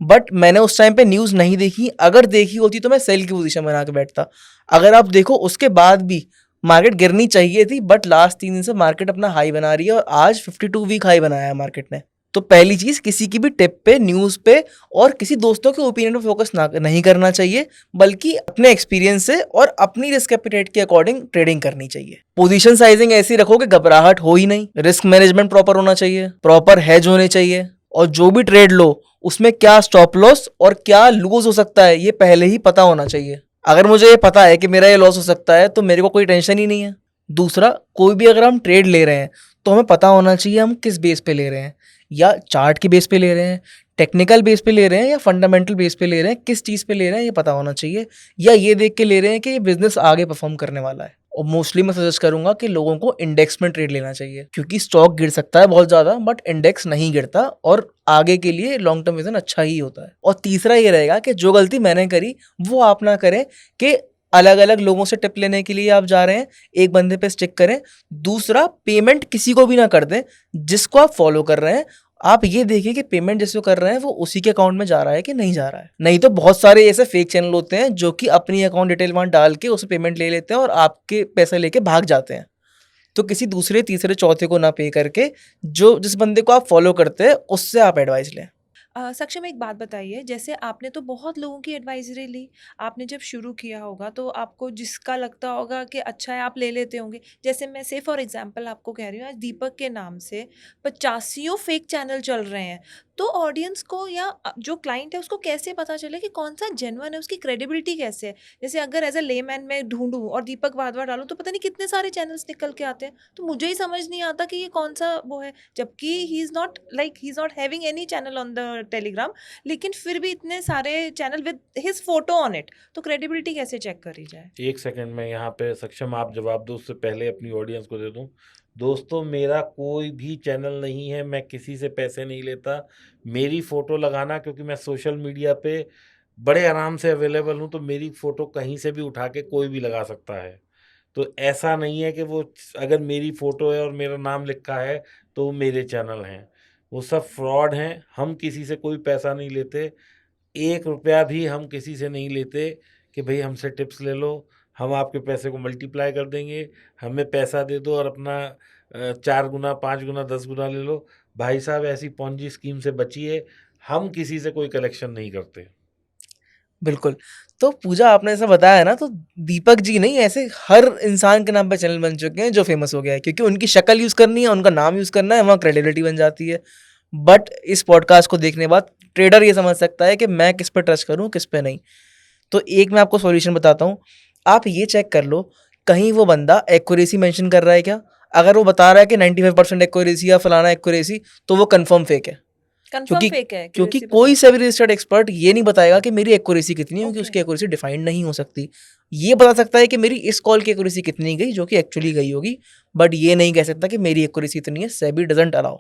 बट मैंने उस टाइम पे न्यूज़ नहीं देखी, अगर देखी होती तो मैं सेल की पोजीशन बना के बैठता। अगर आप देखो उसके बाद भी मार्केट गिरनी चाहिए थी, बट लास्ट 3 दिन से मार्केट अपना हाई बना रही है और आज 52 वीक हाई बनाया है मार्केट ने। तो पहली चीज़, किसी की भी टिप पे, न्यूज़ पे और किसी दोस्तों के ओपिनियन पे फोकस नहीं करना चाहिए, बल्कि अपने एक्सपीरियंस से और अपनी रिस्क एपिटाइट के अकॉर्डिंग ट्रेडिंग करनी चाहिए। पोजीशन साइजिंग ऐसी रखो कि घबराहट हो ही नहीं। रिस्क मैनेजमेंट प्रॉपर होना चाहिए, प्रॉपर हेज होने चाहिए और जो भी ट्रेड लो उसमें क्या स्टॉप लॉस और क्या लूज हो सकता है ये पहले ही पता होना चाहिए। अगर मुझे ये पता है कि मेरा ये लॉस हो सकता है तो मेरे को कोई टेंशन ही नहीं है। दूसरा, कोई भी अगर हम ट्रेड ले रहे हैं तो हमें पता होना चाहिए हम किस बेस पे ले रहे हैं, या चार्ट के बेस पे ले रहे हैं, टेक्निकल बेस पे ले रहे हैं या फंडामेंटल बेस पे ले रहे हैं, किस चीज़ पे ले रहे हैं ये पता होना चाहिए, या ये देख के ले रहे हैं कि ये बिजनेस आगे परफॉर्म करने वाला है। और मोस्टली मैं सजेस्ट करूंगा कि लोगों को इंडेक्स में ट्रेड लेना चाहिए, क्योंकि स्टॉक गिर सकता है बहुत ज़्यादा बट इंडेक्स नहीं गिरता और आगे के लिए लॉन्ग टर्म विजन अच्छा ही होता है। और तीसरा ये रहेगा कि जो गलती मैंने करी वो आप ना करें कि अलग अलग लोगों से टिप लेने के लिए आप जा रहे हैं, एक बंदे पे स्टिक करें। दूसरा, पेमेंट किसी को भी ना कर दें जिसको आप फॉलो कर रहे हैं। आप ये देखिए कि पेमेंट जिसको कर रहे हैं वो उसी के अकाउंट में जा रहा है कि नहीं जा रहा है। नहीं तो बहुत सारे ऐसे फेक चैनल होते हैं जो कि अपनी अकाउंट डिटेल वहाँ डाल के उसे पेमेंट ले लेते हैं और आपके पैसे लेके भाग जाते हैं। तो किसी दूसरे, तीसरे, चौथे को ना पे करके जिस बंदे को आप फॉलो करते हैं उससे आप एडवाइस लें। सक्षम, एक बात बताइए, जैसे आपने तो बहुत लोगों की एडवाइजरी ली, आपने जब शुरू किया होगा तो आपको जिसका लगता होगा कि अच्छा है आप ले लेते होंगे। जैसे मैं से फॉर एग्जांपल आपको कह रही हूँ, आज दीपक के नाम से 85 फेक चैनल चल रहे हैं। तो ऑडियंस को या जो क्लाइंट है उसको कैसे पता चले कि कौन सा जेन्युइन है, उसकी क्रेडिबिलिटी कैसे है? जैसे अगर एज अ लेमैन मैं ढूंढूं और दीपक वाधवा डालूं तो पता नहीं कितने सारे चैनल्स निकल के आते हैं, तो मुझे ही समझ नहीं आता कि ये कौन सा वो है, जबकि he is not having any channel on the Telegram, लेकिन फिर भी इतने सारे channel with his photo on it, तो क्रेडिबिलिटी कैसे चेक करी जाए? एक सेकंड में यहाँ पे सक्षम आप जवाब दो, उससे पहले अपनी ऑडियंस को दे दूँ। दोस्तों, मेरा कोई भी चैनल नहीं है, मैं किसी से पैसे नहीं लेता। मेरी फ़ोटो लगाना, क्योंकि मैं सोशल मीडिया पे बड़े आराम से अवेलेबल हूँ, तो मेरी फ़ोटो कहीं से भी उठा के कोई भी लगा सकता है। तो ऐसा नहीं है कि वो अगर मेरी फ़ोटो है और मेरा नाम लिखा है, तो वो मेरे चैनल हैं। वो सब फ्रॉड हैं, हम किसी से कोई पैसा नहीं लेते। 1 रुपया भी हम किसी से नहीं लेते कि भई हमसे टिप्स ले लो, हम आपके पैसे को मल्टीप्लाई कर देंगे, हमें पैसा दे दो और अपना 4 गुना, 5 गुना, 10 गुना ले लो। भाई साहब, ऐसी पोंजी स्कीम से बचिए, हम किसी से कोई कलेक्शन नहीं करते। बिल्कुल। तो पूजा, आपने ऐसा बताया ना, तो दीपक जी नहीं, ऐसे हर इंसान के नाम पे चैनल बन चुके हैं जो फेमस हो गया है, क्योंकि उनकी शक्ल यूज़ करनी है, उनका नाम यूज़ करना है, वहाँ क्रेडिबिलिटी बन जाती है। बट इस पॉडकास्ट को देखने के बाद ट्रेडर ये समझ सकता है कि मैं किस पे ट्रस्ट करूँ, किस पे नहीं। तो एक मैं आपको सॉल्यूशन बताता हूँ। आप ये चेक कर लो, कहीं वो बंदा एक्यूरेसी मेंशन कर रहा है क्या? अगर वो बता रहा है कि 95% एक्यूरेसी या फलाना एक्यूरेसी, तो वो कंफर्म फेक है। कंफर्म क्योंकि फेक है क्योंकि accuracy कोई बता सेबी रजिस्टर्ड एक्सपर्ट ये नहीं बताएगा कि मेरी एक्यूरेसी कितनी है, क्योंकि ओके उसकी एक्यूरेसी डिफाइंड नहीं हो सकती। ये बता सकता है कि मेरी इस कॉल की एक्यूरेसी कितनी गई, जो कि एक्चुअली गई होगी, बट ये नहीं कह सकता कि मेरी एक्यूरेसी इतनी है। SEBI doesn't allow.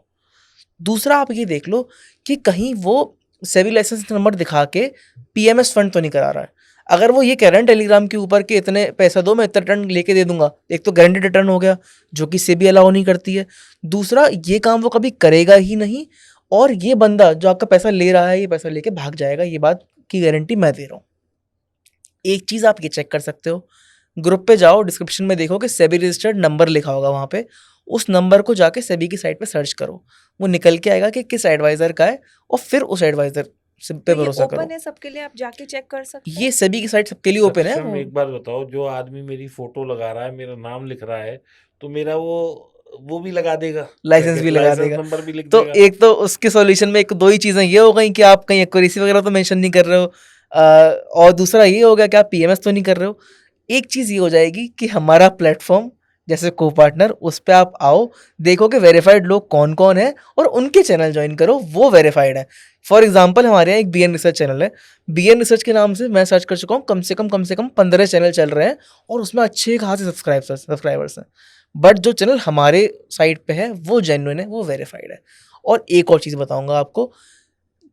दूसरा आप ये देख लो कि कहीं वो सेबी लाइसेंस नंबर दिखा के पीएमएस फंड तो नहीं करा रहा है। अगर वो ये कह रहे हैं टेलीग्राम के ऊपर कि इतने पैसा दो, मैं इतना रिटर्न लेके दे दूंगा, एक तो गारंटेड रिटर्न हो गया, जो कि सेबी अलाउ नहीं करती है। दूसरा, ये काम वो कभी करेगा ही नहीं, और ये बंदा जो आपका पैसा ले रहा है, ये पैसा लेके भाग जाएगा, ये बात की गारंटी मैं दे रहा हूँ। एक चीज़ आप ये चेक कर सकते हो, ग्रुप पे जाओ, डिस्क्रिप्शन में देखो कि सेबी रजिस्टर्ड नंबर लिखा होगा वहाँ पे। उस नंबर को जाके सेबी की साइट पे सर्च करो, वो निकल के आएगा कि किस एडवाइज़र का है, और फिर उस एडवाइज़र पे तो ये भरोसा करो। ओपन है सबके लिए, आप जाके चेक कर सकते हैं। ये सेबी की साइट सबके लिए ओपन है। सक्षम, एक बात बताओ, जो आदमी मेरी फोटो लगा रहा है, मेरा नाम लिख रहा है, तो मेरा वो भी लगा देगा, लाइसेंस भी लगा लाइसेंस देगा। नंबर भी लिख तो देगा। एक तो उसके सॉल्यूशन में एक दो ही चीज़ें ये हो गई कि आप कहीं एक्यूरेसी वगैरह तो मेंशन नहीं कर रहे हो, और दूसरा ये हो गया कि आप पीएमएस तो नहीं कर रहे हो। एक चीज़ ये हो जाएगी कि हमारा प्लेटफॉर्म जैसे को पार्टनर, उस पे आप आओ, देखो कि वेरीफाइड लोग कौन कौन है, और उनके चैनल ज्वाइन करो, वो वेरीफाइड है। फॉर एग्जांपल, हमारे यहाँ एक बीएन रिसर्च चैनल है। बीएन रिसर्च के नाम से मैं सर्च कर चुका हूँ, कम से कम 15 चैनल चल रहे हैं, और उसमें अच्छे खासे सब्सक्राइबर्स हैं। बट जो चैनल हमारे साइट पे है वो जेन्युइन है, वो वेरीफाइड है। और एक और चीज़ बताऊंगा आपको,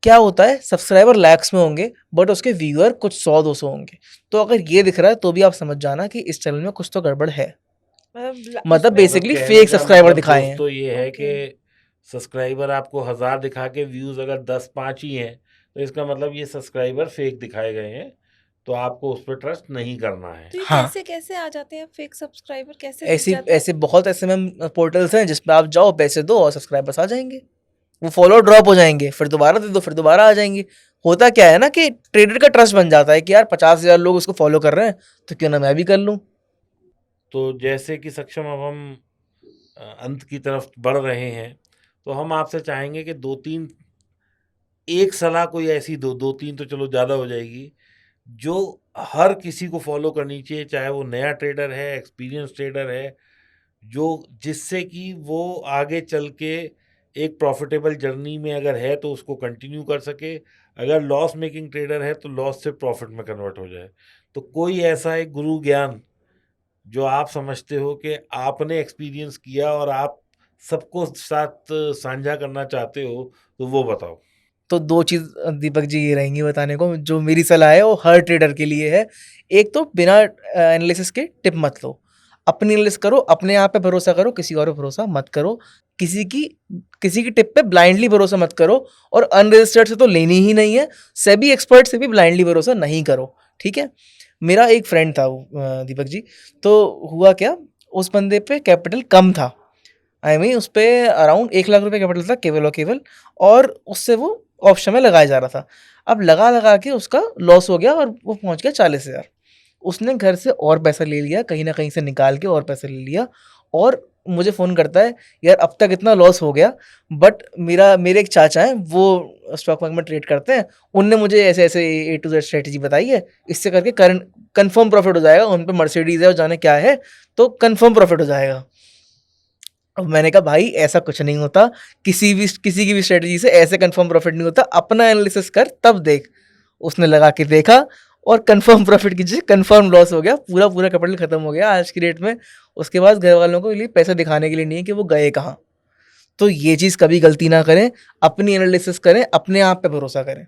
क्या होता है, सब्सक्राइबर लैक्स में होंगे, बट उसके व्यूअर कुछ 100-200 होंगे। तो अगर ये दिख रहा है तो भी आप समझ जाना कि इस चैनल में कुछ तो गड़बड़ है। मतलब उसमें बेसिकली कहने फेक का सब्सक्राइबर मतलब दिखाए हैं। दोस्तों ये है ओके। कि सब्सक्राइबर आपको 1000 दिखा के व्यूज अगर 10-5 ही हैं, तो इसका मतलब ये सब्सक्राइबर फेक दिखाए गए हैं, तो आपको उस पर ट्रस्ट नहीं करना है। तो ये हाँ, कैसे कैसे आ जाते हैं फेक सब्सक्राइबर, कैसे दिख ऐसी जाते हैं? ऐसे बहुत ऐसे मैम पोर्टल्स हैं जिसमें आप जाओ, पैसे दो और सब्सक्राइबर्स आ जाएंगे। वो फॉलो ड्रॉप हो जाएंगे, फिर दोबारा दे दो, फिर दोबारा आ जाएंगे। होता क्या है ना कि ट्रेडर का ट्रस्ट बन जाता है कि यार 50,000 लोग उसको फॉलो कर रहे हैं, तो क्यों ना मैं भी कर लूँ। तो जैसे कि सक्षम, अब हम अंत की तरफ बढ़ रहे हैं, तो हम आपसे चाहेंगे कि 2-3 एक सलाह कोई ऐसी दो, 2-3 तो चलो ज़्यादा हो जाएगी, जो हर किसी को फॉलो करनी चाहिए, चाहे वो नया ट्रेडर है, एक्सपीरियंस ट्रेडर है, जो जिससे कि वो आगे चल के एक प्रॉफिटेबल जर्नी में अगर है तो उसको कंटिन्यू कर सके, अगर लॉस मेकिंग ट्रेडर है तो लॉस से प्रॉफिट में कन्वर्ट हो जाए। तो कोई ऐसा एक गुरु ज्ञान जो आप समझते हो कि आपने एक्सपीरियंस किया और आप सबको साथ साझा करना चाहते हो, तो वो बताओ। तो 2 चीज़ दीपक जी ये रहेंगी बताने को, जो मेरी सलाह है वो हर ट्रेडर के लिए है। एक तो बिना एनालिसिस के टिप मत लो, अपनी एनालिसिस करो, अपने आप पे भरोसा करो, किसी और पे भरोसा मत करो। किसी की टिप पे ब्लाइंडली भरोसा मत करो, और अनरजिस्टर्ड से तो लेनी ही नहीं है। सेबी एक्सपर्ट से भी ब्लाइंडली भरोसा नहीं करो, ठीक है? मेरा एक फ्रेंड था वो, दीपक जी, तो हुआ क्या, उस बंदे पे कैपिटल कम था। उस पे अराउंड 1 लाख रुपए कैपिटल था केवल और केवल, और उससे वो ऑप्शन में लगाया जा रहा था। अब लगा के उसका लॉस हो गया और वो पहुंच गया 40,000। उसने घर से और पैसा ले लिया, कहीं ना कहीं से निकाल के और पैसा ले लिया, और मुझे फ़ोन करता है, यार अब तक इतना लॉस हो गया, बट मेरे एक चाचा हैं, वो स्टॉक मार्केट में ट्रेड करते हैं, उनने मुझे ऐसे ऐसे A to Z स्ट्रेटेजी बताई है, इससे करके करंट कंफर्म प्रॉफिट हो जाएगा। उन पे मर्सिडीज है और जाने क्या है, तो कंफर्म प्रॉफिट हो जाएगा। अब मैंने कहा भाई ऐसा कुछ नहीं होता, किसी की भी स्ट्रेटजी से ऐसे कंफर्म प्रॉफिट नहीं होता, अपना एनालिसिस कर तब देख। उसने लगा के देखा, और कंफर्म प्रॉफिट की जगह कंफर्म लॉस हो गया, पूरा कैपिटल खत्म हो गया आज की डेट में। उसके बाद घर वालों को लिए पैसे दिखाने के लिए नहीं है कि वो गए कहाँ। तो ये चीज़ कभी गलती ना करें, अपनी एनालिसिस करें, अपने आप पे भरोसा करें।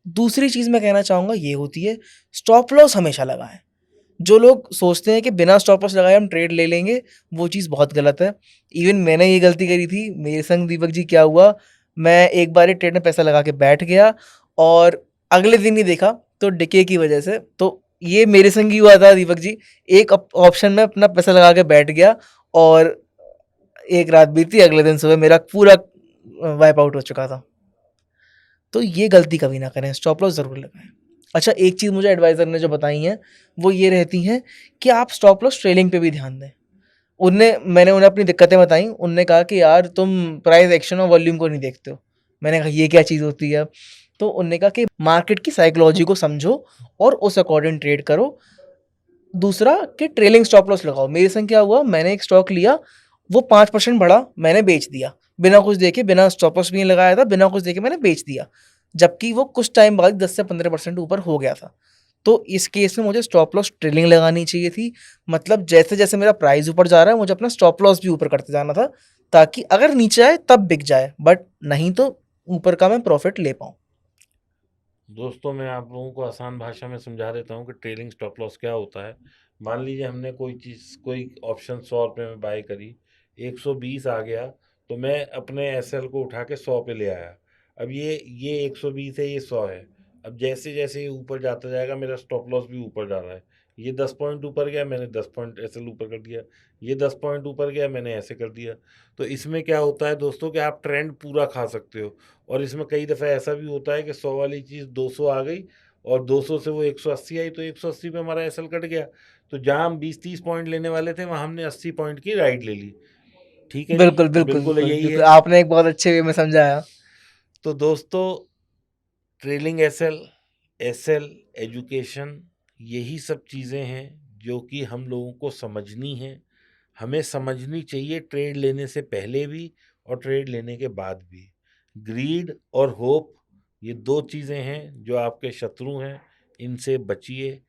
दूसरी चीज़ मैं कहना चाहूँगा ये होती है, स्टॉप लॉस हमेशा लगाएं। जो लोग सोचते हैं कि बिना स्टॉप लॉस लगाए हम ट्रेड ले लेंगे, वो चीज़ बहुत गलत है। इवन मैंने ये गलती करी थी, मेरे संग दीपक जी क्या हुआ, मैं एक बार ट्रेड में पैसा लगा के बैठ गया, और अगले दिन ही देखा तो डिके की वजह से। तो ये मेरे संग ही हुआ था दीपक जी, एक ऑप्शन में अपना पैसा लगा के बैठ गया, और एक रात बीती, अगले दिन सुबह मेरा पूरा वाइप आउट हो चुका था। तो ये गलती कभी ना करें, स्टॉप लॉस ज़रूर लगाएं। अच्छा, एक चीज़ मुझे एडवाइज़र ने जो बताई हैं वो ये रहती हैं कि आप स्टॉप लॉस ट्रेलिंग पे भी ध्यान दें। मैंने उन्हें अपनी दिक्कतें बताई, उनने कहा कि यार तुम प्राइस एक्शन और वॉल्यूम को नहीं देखते हो। मैंने कहा ये क्या चीज़ होती है? तो उनने कहा कि मार्केट की साइकोलॉजी को समझो और उस अकॉर्डिंग ट्रेड करो। दूसरा कि ट्रेलिंग स्टॉप लॉस लगाओ। मेरे संग क्या हुआ, मैंने एक स्टॉक लिया, वो 5% बढ़ा, मैंने बेच दिया बिना कुछ देखे, बिना स्टॉप लॉस भी नहीं लगाया था, बिना कुछ देखे मैंने बेच दिया, जबकि वो कुछ टाइम बाद 10 से 15% ऊपर हो गया था। तो इस केस में मुझे स्टॉप लॉस ट्रेलिंग लगानी चाहिए थी। मतलब जैसे जैसे मेरा प्राइस ऊपर जा रहा है, मुझे अपना स्टॉप लॉस भी ऊपर करते जाना था, ताकि अगर नीचे आए तब बिक जाए, बट नहीं तो ऊपर का मैं प्रॉफिट ले पाऊँ। दोस्तों, मैं आप लोगों को आसान भाषा में समझा देता हूँ कि ट्रेलिंग स्टॉप लॉस क्या होता है। मान लीजिए हमने कोई ऑप्शन 100 रुपये में बाय करी, 120 आ गया, तो मैं अपने एसएल को उठा के 100 पे ले आया। अब ये 120 है, ये 100 है। अब जैसे जैसे ये ऊपर जाता जाएगा, मेरा स्टॉप लॉस भी ऊपर जा रहा है। ये 10 पॉइंट ऊपर गया, मैंने 10 पॉइंट एसएल ऊपर कर दिया। ये 10 पॉइंट ऊपर गया, मैंने ऐसे कर दिया। तो इसमें क्या होता है दोस्तों कि आप ट्रेंड पूरा खा सकते हो। और इसमें कई दफ़ा ऐसा भी होता है कि 100 वाली चीज़ 200 आ गई, और 200 से वो 180 आई, तो 180 पे हमारा एसएल कट गया। तो जहाँ हम 20-30 पॉइंट लेने वाले थे, वहाँ हमने 80 पॉइंट की राइड ले ली। ठीक है जी, बिल्कुल, तो बिल्कुल, बिल्कुल बिल्कुल, यही बिल्कुल। है। आपने एक बहुत अच्छे वे में समझाया। तो दोस्तों, ट्रेलिंग एसएल, एसएल, एजुकेशन, यही सब चीज़ें हैं जो कि हम लोगों को समझनी है। हमें समझनी चाहिए ट्रेड लेने से पहले भी और ट्रेड लेने के बाद भी। ग्रीड और होप, ये 2 चीज़ें हैं जो आपके शत्रु हैं, इनसे बचिए।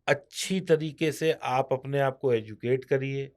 अच्छी तरीके से आप अपने आप को एजुकेट करिए,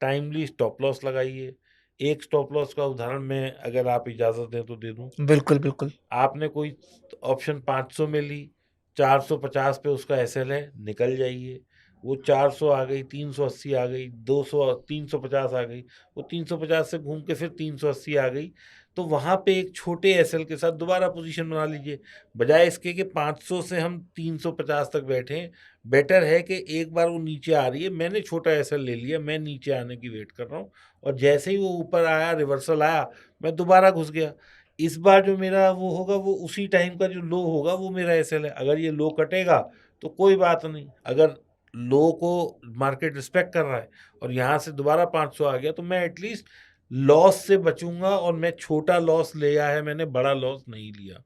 टाइमली स्टॉप लॉस लगाइए। एक स्टॉप लॉस का उदाहरण मैं, अगर आप इजाज़त दें तो दे दूँ। बिल्कुल, बिल्कुल। आपने कोई ऑप्शन 500 में ली, 450 पे उसका एसएल है, निकल जाइए। वो 400 आ गई, 380 आ गई, 200, 350 आ गई, वो 350 से घूम के फिर 380 आ गई, तो वहाँ पे एक छोटे एसएल के साथ दोबारा पोजीशन बना लीजिए। बजाय इसके कि 500 से हम 350 तक बैठें, बेटर है कि एक बार वो नीचे आ रही है, मैंने छोटा एसएल ले लिया, मैं नीचे आने की वेट कर रहा हूँ, और जैसे ही वो ऊपर आया, रिवर्सल आया, मैं दोबारा घुस गया। इस बार जो मेरा वो होगा, वो उसी टाइम का जो लो होगा, वो मेरा एसएल है। अगर ये लो कटेगा तो कोई बात नहीं, अगर लो को मार्केट रिस्पेक्ट कर रहा है और यहाँ से दोबारा 500 आ गया, तो मैं एटलीस्ट लॉस से बचूंगा, और मैं छोटा लॉस लिया है, मैंने बड़ा लॉस नहीं लिया।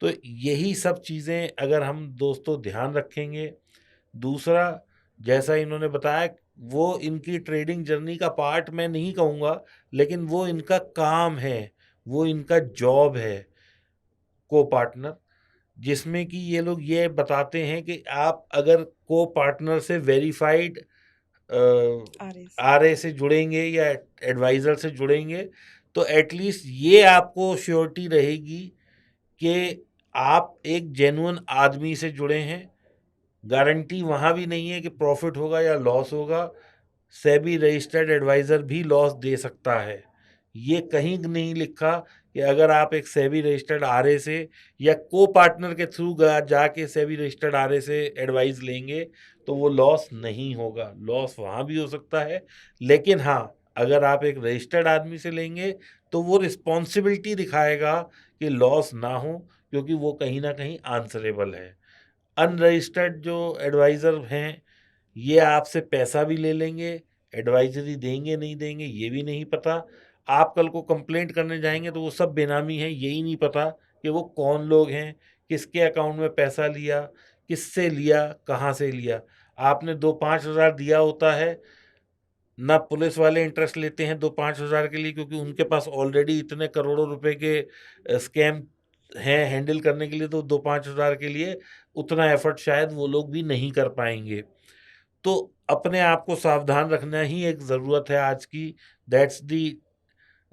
तो यही सब चीज़ें अगर हम दोस्तों ध्यान रखेंगे। दूसरा, जैसा इन्होंने बताया, वो इनकी ट्रेडिंग जर्नी का पार्ट मैं नहीं कहूँगा, लेकिन वो इनका काम है, वो इनका जॉब है, को पार्टनर, जिसमें कि ये लोग ये बताते हैं कि आप अगर को पार्टनर से वेरीफाइड आरएस। आरए से जुड़ेंगे या एडवाइज़र से जुड़ेंगे, तो एटलीस्ट ये आपको श्योरिटी रहेगी कि आप एक जेन्युइन आदमी से जुड़े हैं। गारंटी वहाँ भी नहीं है कि प्रॉफिट होगा या लॉस होगा। सेबी रजिस्टर्ड एडवाइज़र भी लॉस दे सकता है। ये कहीं नहीं लिखा कि अगर आप एक सेबी रजिस्टर्ड आरए से या को पार्टनर के थ्रू जाके सेबी रजिस्टर्ड आरए से एडवाइस लेंगे, तो वो लॉस नहीं होगा। लॉस वहाँ भी हो सकता है, लेकिन हाँ, अगर आप एक रजिस्टर्ड आदमी से लेंगे, तो वो रिस्पॉन्सिबिलिटी दिखाएगा कि लॉस ना हो, क्योंकि वो कहीं न कहीं आंसरेबल है। अनरजिस्टर्ड जो एडवाइज़र हैं, ये आपसे पैसा भी ले लेंगे, एडवाइज़री देंगे नहीं देंगे ये भी नहीं पता। आप कल को कंप्लेंट करने जाएँगे तो वो सब बेनामी है, यही नहीं पता कि वो कौन लोग हैं, किसके अकाउंट में पैसा लिया, किससे लिया, कहाँ से लिया। आपने 2-5 हज़ार दिया होता है, ना पुलिस वाले इंटरेस्ट लेते हैं 2-5 हज़ार के लिए, क्योंकि उनके पास ऑलरेडी इतने करोड़ों रुपए के स्कैम हैं हैंडल करने के लिए, तो 2-5 हज़ार के लिए उतना एफर्ट शायद वो लोग भी नहीं कर पाएँगे। तो अपने आप को सावधान रखना ही एक ज़रूरत है आज की। That's the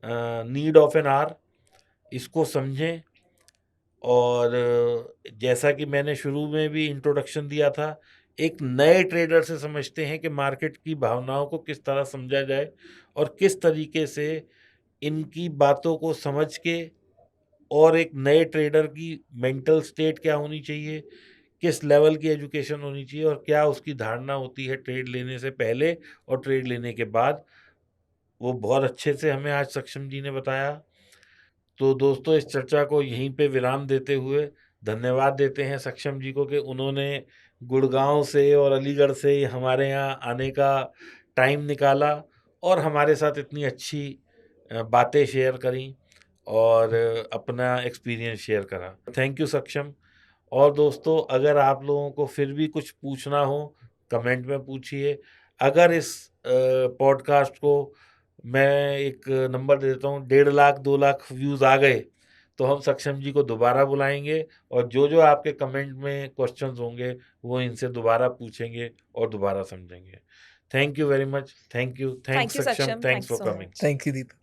need of an hour. इसको समझें। और जैसा कि मैंने शुरू में भी इंट्रोडक्शन दिया था, एक नए ट्रेडर से समझते हैं कि मार्केट की भावनाओं को किस तरह समझा जाए, और किस तरीके से इनकी बातों को समझ के, और एक नए ट्रेडर की मेंटल स्टेट क्या होनी चाहिए, किस लेवल की एजुकेशन होनी चाहिए, और क्या उसकी धारणा होती है ट्रेड लेने से पहले और ट्रेड लेने के बाद, वो बहुत अच्छे से हमें आज सक्षम जी ने बताया। तो दोस्तों, इस चर्चा को यहीं पे विराम देते हुए धन्यवाद देते हैं सक्षम जी को कि उन्होंने गुड़गांव से और अलीगढ़ से हमारे यहाँ आने का टाइम निकाला, और हमारे साथ इतनी अच्छी बातें शेयर करी, और अपना एक्सपीरियंस शेयर करा। थैंक यू सक्षम। और दोस्तों, अगर आप लोगों को फिर भी कुछ पूछना हो, कमेंट में पूछिए। अगर इस पॉडकास्ट को मैं एक नंबर दे देता हूँ, 1.5 लाख 2 लाख व्यूज़ आ गए तो हम सक्षम जी को दोबारा बुलाएंगे और जो आपके कमेंट में क्वेश्चंस होंगे वो इनसे दोबारा पूछेंगे और दोबारा समझेंगे। Thank you very much. Thank you thank you सक्षम, सक्षम, thanks thank you for so coming. Much. Thank you Deepak.